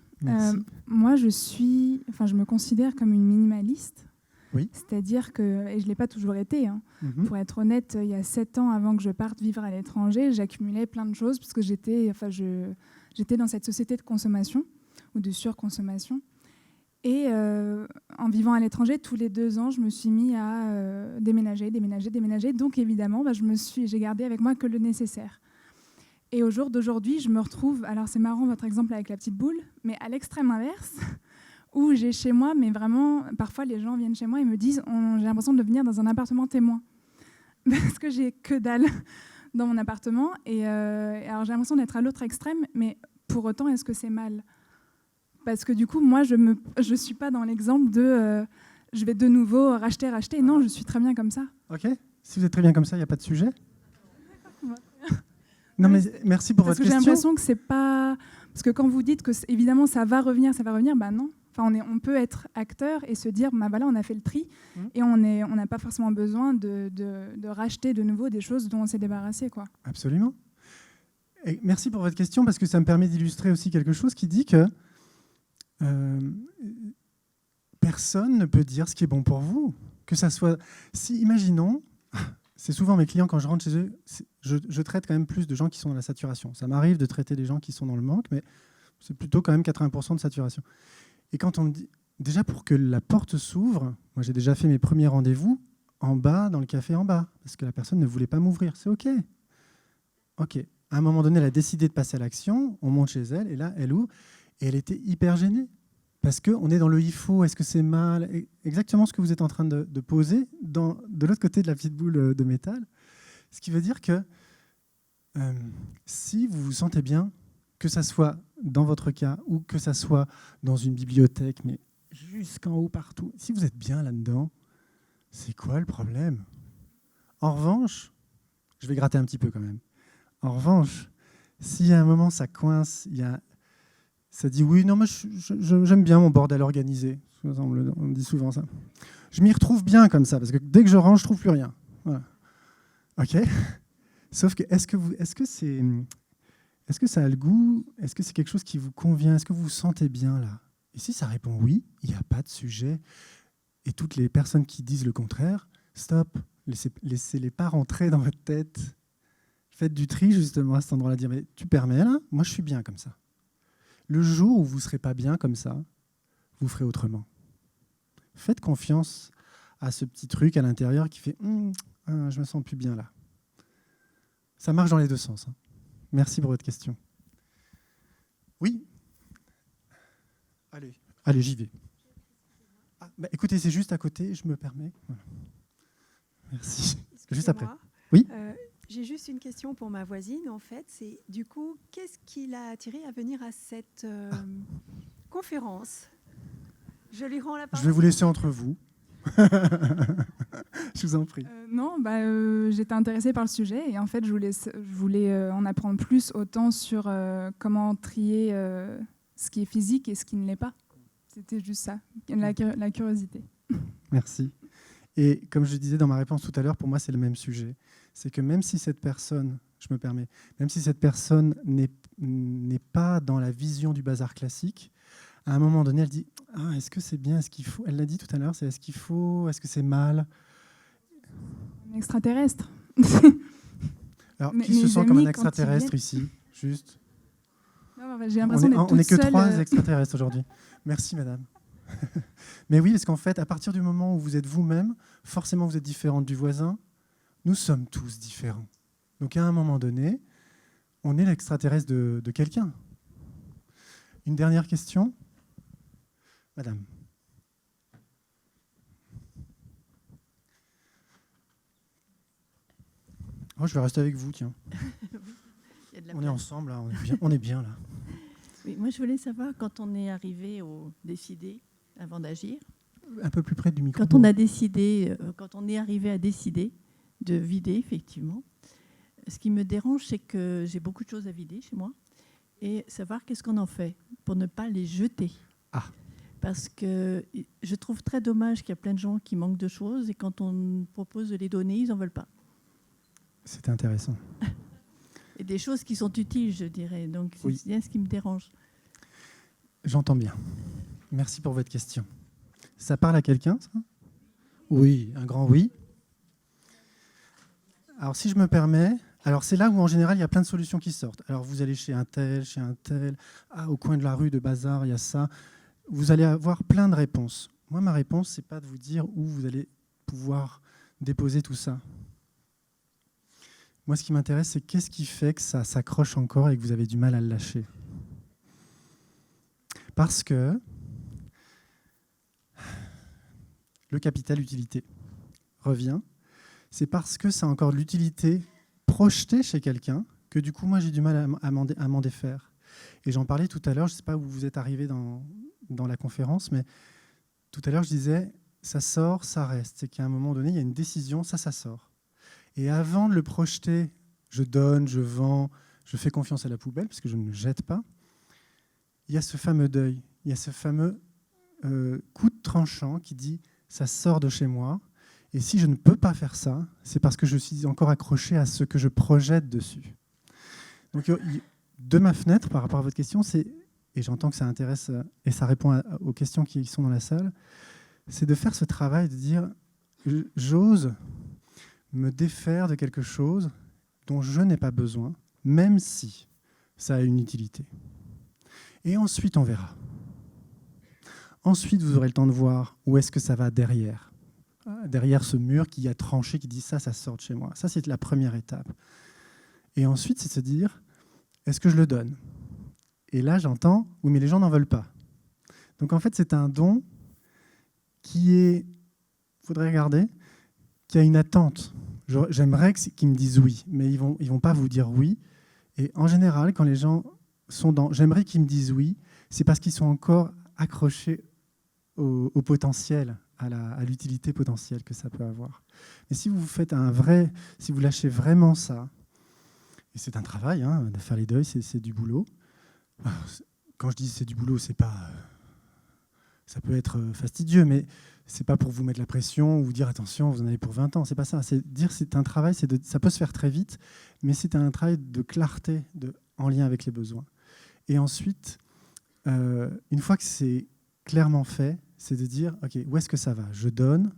A: Moi,
G: je me considère comme une minimaliste.
A: Oui.
G: C'est-à-dire que, et je ne l'ai pas toujours été, hein. Pour être honnête, il y a 7 ans avant que je parte vivre à l'étranger, j'accumulais plein de choses parce que j'étais dans cette société de consommation ou de surconsommation. Et en vivant à l'étranger, tous les 2 ans, je me suis mis à déménager. Donc évidemment, j'ai gardé avec moi que le nécessaire. Et au jour d'aujourd'hui, je me retrouve, alors c'est marrant votre exemple avec la petite boule, mais à l'extrême inverse, où j'ai chez moi, mais vraiment, parfois les gens viennent chez moi et me disent j'ai l'impression de venir dans un appartement témoin. Parce que j'ai que dalle dans mon appartement. Et alors j'ai l'impression d'être à l'autre extrême, mais pour autant, est-ce que c'est mal ? Parce que du coup, moi, je ne suis pas dans l'exemple de je vais de nouveau racheter. Non, je suis très bien comme ça.
A: Ok. Si vous êtes très bien comme ça, il n'y a pas de sujet. Non, mais merci pour votre question. Parce
G: que j'ai l'impression que c'est pas... Parce que quand vous dites que, évidemment, ça va revenir, bah non. Enfin, on peut être acteur et se dire, voilà, on a fait le tri et on n'a pas forcément besoin de racheter de nouveau des choses dont on s'est débarrassé, quoi.
A: Absolument. Et merci pour votre question, parce que ça me permet d'illustrer aussi quelque chose qui dit que personne ne peut dire ce qui est bon pour vous. Que ça soit... imaginons... C'est souvent mes clients, quand je rentre chez eux, je traite quand même plus de gens qui sont dans la saturation. Ça m'arrive de traiter des gens qui sont dans le manque, mais c'est plutôt quand même 80% de saturation. Et quand on me dit, déjà pour que la porte s'ouvre, moi j'ai déjà fait mes premiers rendez-vous en bas, dans le café en bas, parce que la personne ne voulait pas m'ouvrir. C'est OK. OK. À un moment donné, elle a décidé de passer à l'action, on monte chez elle, et là, elle ouvre, et elle était hyper gênée. Parce qu'on est dans le « il faut », est-ce que c'est mal ? Exactement ce que vous êtes en train de poser de l'autre côté de la petite boule de métal. Ce qui veut dire que si vous vous sentez bien, que ça soit dans votre cas ou que ça soit dans une bibliothèque, mais jusqu'en haut partout, si vous êtes bien là-dedans, c'est quoi le problème ? En revanche, je vais gratter un petit peu quand même. En revanche, si à un moment ça coince, ça dit oui, non, mais j'aime bien mon bordel organisé. On me dit souvent ça. Je m'y retrouve bien comme ça, parce que dès que je range, je ne trouve plus rien. Voilà. OK. Sauf que est-ce que ça a le goût ? Est-ce que c'est quelque chose qui vous convient ? Est-ce que vous vous sentez bien là ? Et si ça répond oui, il n'y a pas de sujet. Et toutes les personnes qui disent le contraire, stop, laissez-les pas rentrer dans votre tête. Faites du tri justement à cet endroit-là, dire mais tu permets là ? Moi je suis bien comme ça. Le jour où vous ne serez pas bien comme ça, vous ferez autrement. Faites confiance à ce petit truc à l'intérieur qui fait je me sens plus bien là. Ça marche dans les deux sens. Hein. Merci pour votre question. Oui ? Allez, j'y vais. Écoutez, c'est juste à côté, je me permets. Voilà. Merci. Juste après. Oui ?
H: J'ai juste une question pour ma voisine, en fait. C'est du coup, qu'est-ce qui l'a attirée à venir à cette conférence ? Je lui rends la parole.
A: Je vais vous laisser entre vous. Je vous en prie.
G: J'étais intéressée par le sujet et en fait, je voulais en apprendre plus autant sur comment trier ce qui est physique et ce qui ne l'est pas. C'était juste ça, la curiosité.
A: Merci. Et comme je disais dans ma réponse tout à l'heure, pour moi, c'est le même sujet. C'est que même si cette personne je me permets, même si cette personne n'est pas dans la vision du bazar classique, à un moment donné, elle dit « Ah, est-ce que c'est bien, est-ce qu'il faut ?» Elle l'a dit tout à l'heure, c'est « Est-ce qu'il faut, est-ce que c'est mal ?»
G: Un extraterrestre.
A: Alors,
G: Mais
A: qui se
G: mes
A: sent comme un
G: amis, quand
A: extraterrestre
G: ils
A: ici? Juste.
G: Non, j'ai l'impression d'être
A: On n'est
G: toute
A: que
G: seule.
A: 3 extraterrestres aujourd'hui. Merci, madame. Mais oui, parce qu'en fait, à partir du moment où vous êtes vous-même, forcément, vous êtes différente du voisin. Nous sommes tous différents. Donc, à un moment donné, on est l'extraterrestre de quelqu'un. Une dernière question, madame. Oh, je vais rester avec vous, tiens. On est ensemble, là, on est bien là.
I: Oui, moi, je voulais savoir, quand on est arrivé au décider avant d'agir,
A: Un peu plus près du micro.
I: quand on a décidé, quand on est arrivé à décider de vider, effectivement, ce qui me dérange, c'est que j'ai beaucoup de choses à vider chez moi et savoir qu'est-ce qu'on en fait pour ne pas les jeter.
A: Ah.
I: Parce que je trouve très dommage qu'il y a plein de gens qui manquent de choses et quand on propose de les donner, ils n'en veulent pas.
A: C'est intéressant.
I: Et des choses qui sont utiles, je dirais. Donc, c'est
A: Oui.
I: bien ce qui me dérange.
A: J'entends bien. Merci pour votre question. Ça parle à quelqu'un, ça? Oui, un grand oui. Alors, si je me permets, alors c'est là où, en général, il y a plein de solutions qui sortent. Alors, vous allez chez un tel, au coin de la rue de Bazar, il y a ça. Vous allez avoir plein de réponses. Moi, ma réponse, c'est pas de vous dire où vous allez pouvoir déposer tout ça. Moi, ce qui m'intéresse, c'est qu'est-ce qui fait que ça s'accroche encore et que vous avez du mal à le lâcher. Parce que le capital utilité revient. C'est parce que ça a encore de l'utilité projetée chez quelqu'un que du coup, moi, j'ai du mal à m'en défaire. Et j'en parlais tout à l'heure, je ne sais pas où vous êtes arrivé dans la conférence, mais tout à l'heure, je disais, ça sort, ça reste. C'est qu'à un moment donné, il y a une décision, ça sort. Et avant de le projeter, je donne, je vends, je fais confiance à la poubelle, parce que je ne me jette pas, il y a ce fameux deuil, il y a ce fameux coup de tranchant qui dit « ça sort de chez moi ». Et si je ne peux pas faire ça, c'est parce que je suis encore accroché à ce que je projette dessus. Donc, de ma fenêtre, par rapport à votre question, et j'entends que ça intéresse et ça répond aux questions qui sont dans la salle, c'est de faire ce travail, de dire « j'ose me défaire de quelque chose dont je n'ai pas besoin, même si ça a une utilité. » Et ensuite, on verra. Ensuite, vous aurez le temps de voir où est-ce que ça va derrière ce mur qui a tranché, qui dit ça sort de chez moi. Ça, c'est la première étape. Et ensuite, c'est de se dire, est-ce que je le donne? Et là, j'entends, oui, mais les gens n'en veulent pas. Donc, en fait, c'est un don qui est, il faudrait regarder, qui a une attente. J'aimerais qu'ils me disent oui, mais ils vont pas vous dire oui. Et en général, quand les gens sont dans « j'aimerais qu'ils me disent oui », c'est parce qu'ils sont encore accrochés au potentiel, à l'utilité potentielle que ça peut avoir. Mais si vous faites si vous lâchez vraiment ça, et c'est un travail, hein, de faire les deuils, c'est du boulot. Quand je dis c'est du boulot, c'est pas, ça peut être fastidieux, mais c'est pas pour vous mettre la pression ou vous dire attention, vous en avez pour 20 ans. C'est pas ça. C'est dire c'est un travail, ça peut se faire très vite, mais c'est un travail de clarté, en lien avec les besoins. Et ensuite, une fois que c'est clairement fait, c'est de dire ok, où est-ce que ça va? Je donne,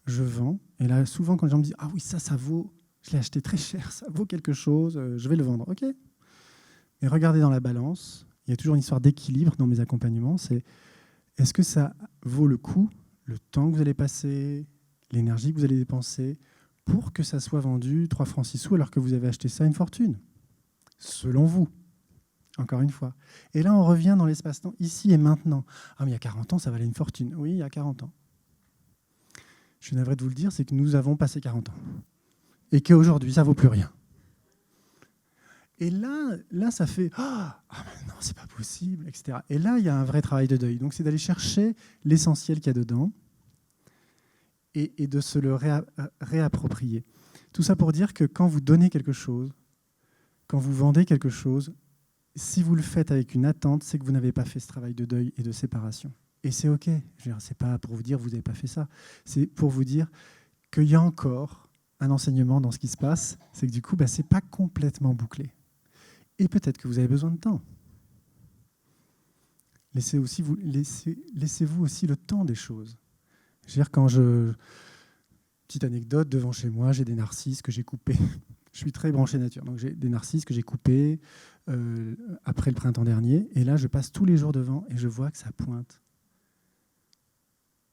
A: je vends. Et là, souvent, quand les gens me disent ah oui, ça vaut, je l'ai acheté très cher, ça vaut quelque chose, je vais le vendre. Ok. Mais regardez dans la balance. Il y a toujours une histoire d'équilibre dans mes accompagnements. C'est est-ce que ça vaut le coup, le temps que vous allez passer, l'énergie que vous allez dépenser pour que ça soit vendu 3 francs 6 sous alors que vous avez acheté ça une fortune, selon vous, encore une fois. Et là, on revient dans l'espace-temps, ici et maintenant. Ah, mais il y a 40 ans, ça valait une fortune. Oui, il y a 40 ans. Je suis navré de vous le dire, c'est que nous avons passé 40 ans. Et qu'aujourd'hui, ça ne vaut plus rien. Et là, ça fait « Ah, non, c'est pas possible », etc. Et là, il y a un vrai travail de deuil. Donc, c'est d'aller chercher l'essentiel qu'il y a dedans et de se le réapproprier. Tout ça pour dire que quand vous donnez quelque chose, quand vous vendez quelque chose, si vous le faites avec une attente, c'est que vous n'avez pas fait ce travail de deuil et de séparation. Et c'est OK. Ce n'est pas pour vous dire que vous n'avez pas fait ça. C'est pour vous dire qu'il y a encore un enseignement dans ce qui se passe, c'est que du coup, c'est pas complètement bouclé. Et peut-être que vous avez besoin de temps. Laissez-vous aussi le temps des choses. Je veux dire, petite anecdote, devant chez moi, j'ai des narcisses que j'ai coupés. Je suis très branché nature, donc j'ai des narcisses que j'ai coupés après le printemps dernier. Et là, je passe tous les jours devant et je vois que ça pointe.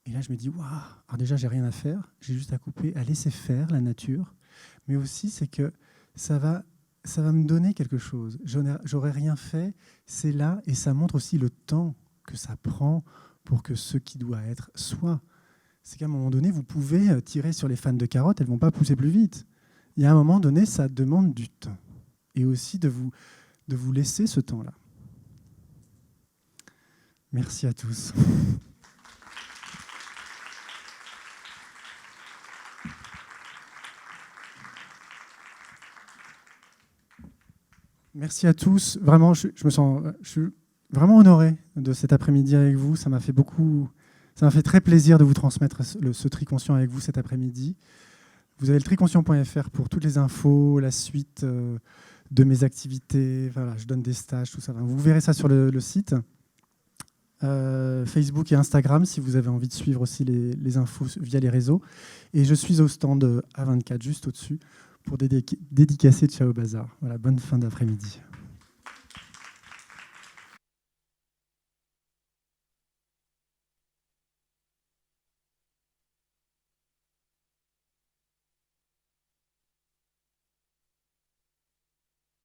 A: Et là, je me dis, waouh, alors déjà, j'ai rien à faire, j'ai juste à couper, à laisser faire la nature. Mais aussi, c'est que ça va me donner quelque chose. J'aurais rien fait, c'est là, et ça montre aussi le temps que ça prend pour que ce qui doit être soit. C'est qu'à un moment donné, vous pouvez tirer sur les fans de carottes, elles ne vont pas pousser plus vite. Il y a un moment donné, ça demande du temps. Et aussi de vous laisser ce temps-là. Merci à tous. Merci à tous. Vraiment, je suis vraiment honoré de cet après-midi avec vous. Ça m'a fait très plaisir de vous transmettre ce Triconscient avec vous cet après-midi. Vous avez le triconscient.fr pour toutes les infos, la suite de mes activités. Voilà, je donne des stages, tout ça. Vous verrez ça sur le site. Facebook et Instagram, si vous avez envie de suivre aussi les infos via les réseaux. Et je suis au stand A24, juste au-dessus, pour dédicacer Ciao Bazar. Voilà, bonne fin d'après-midi.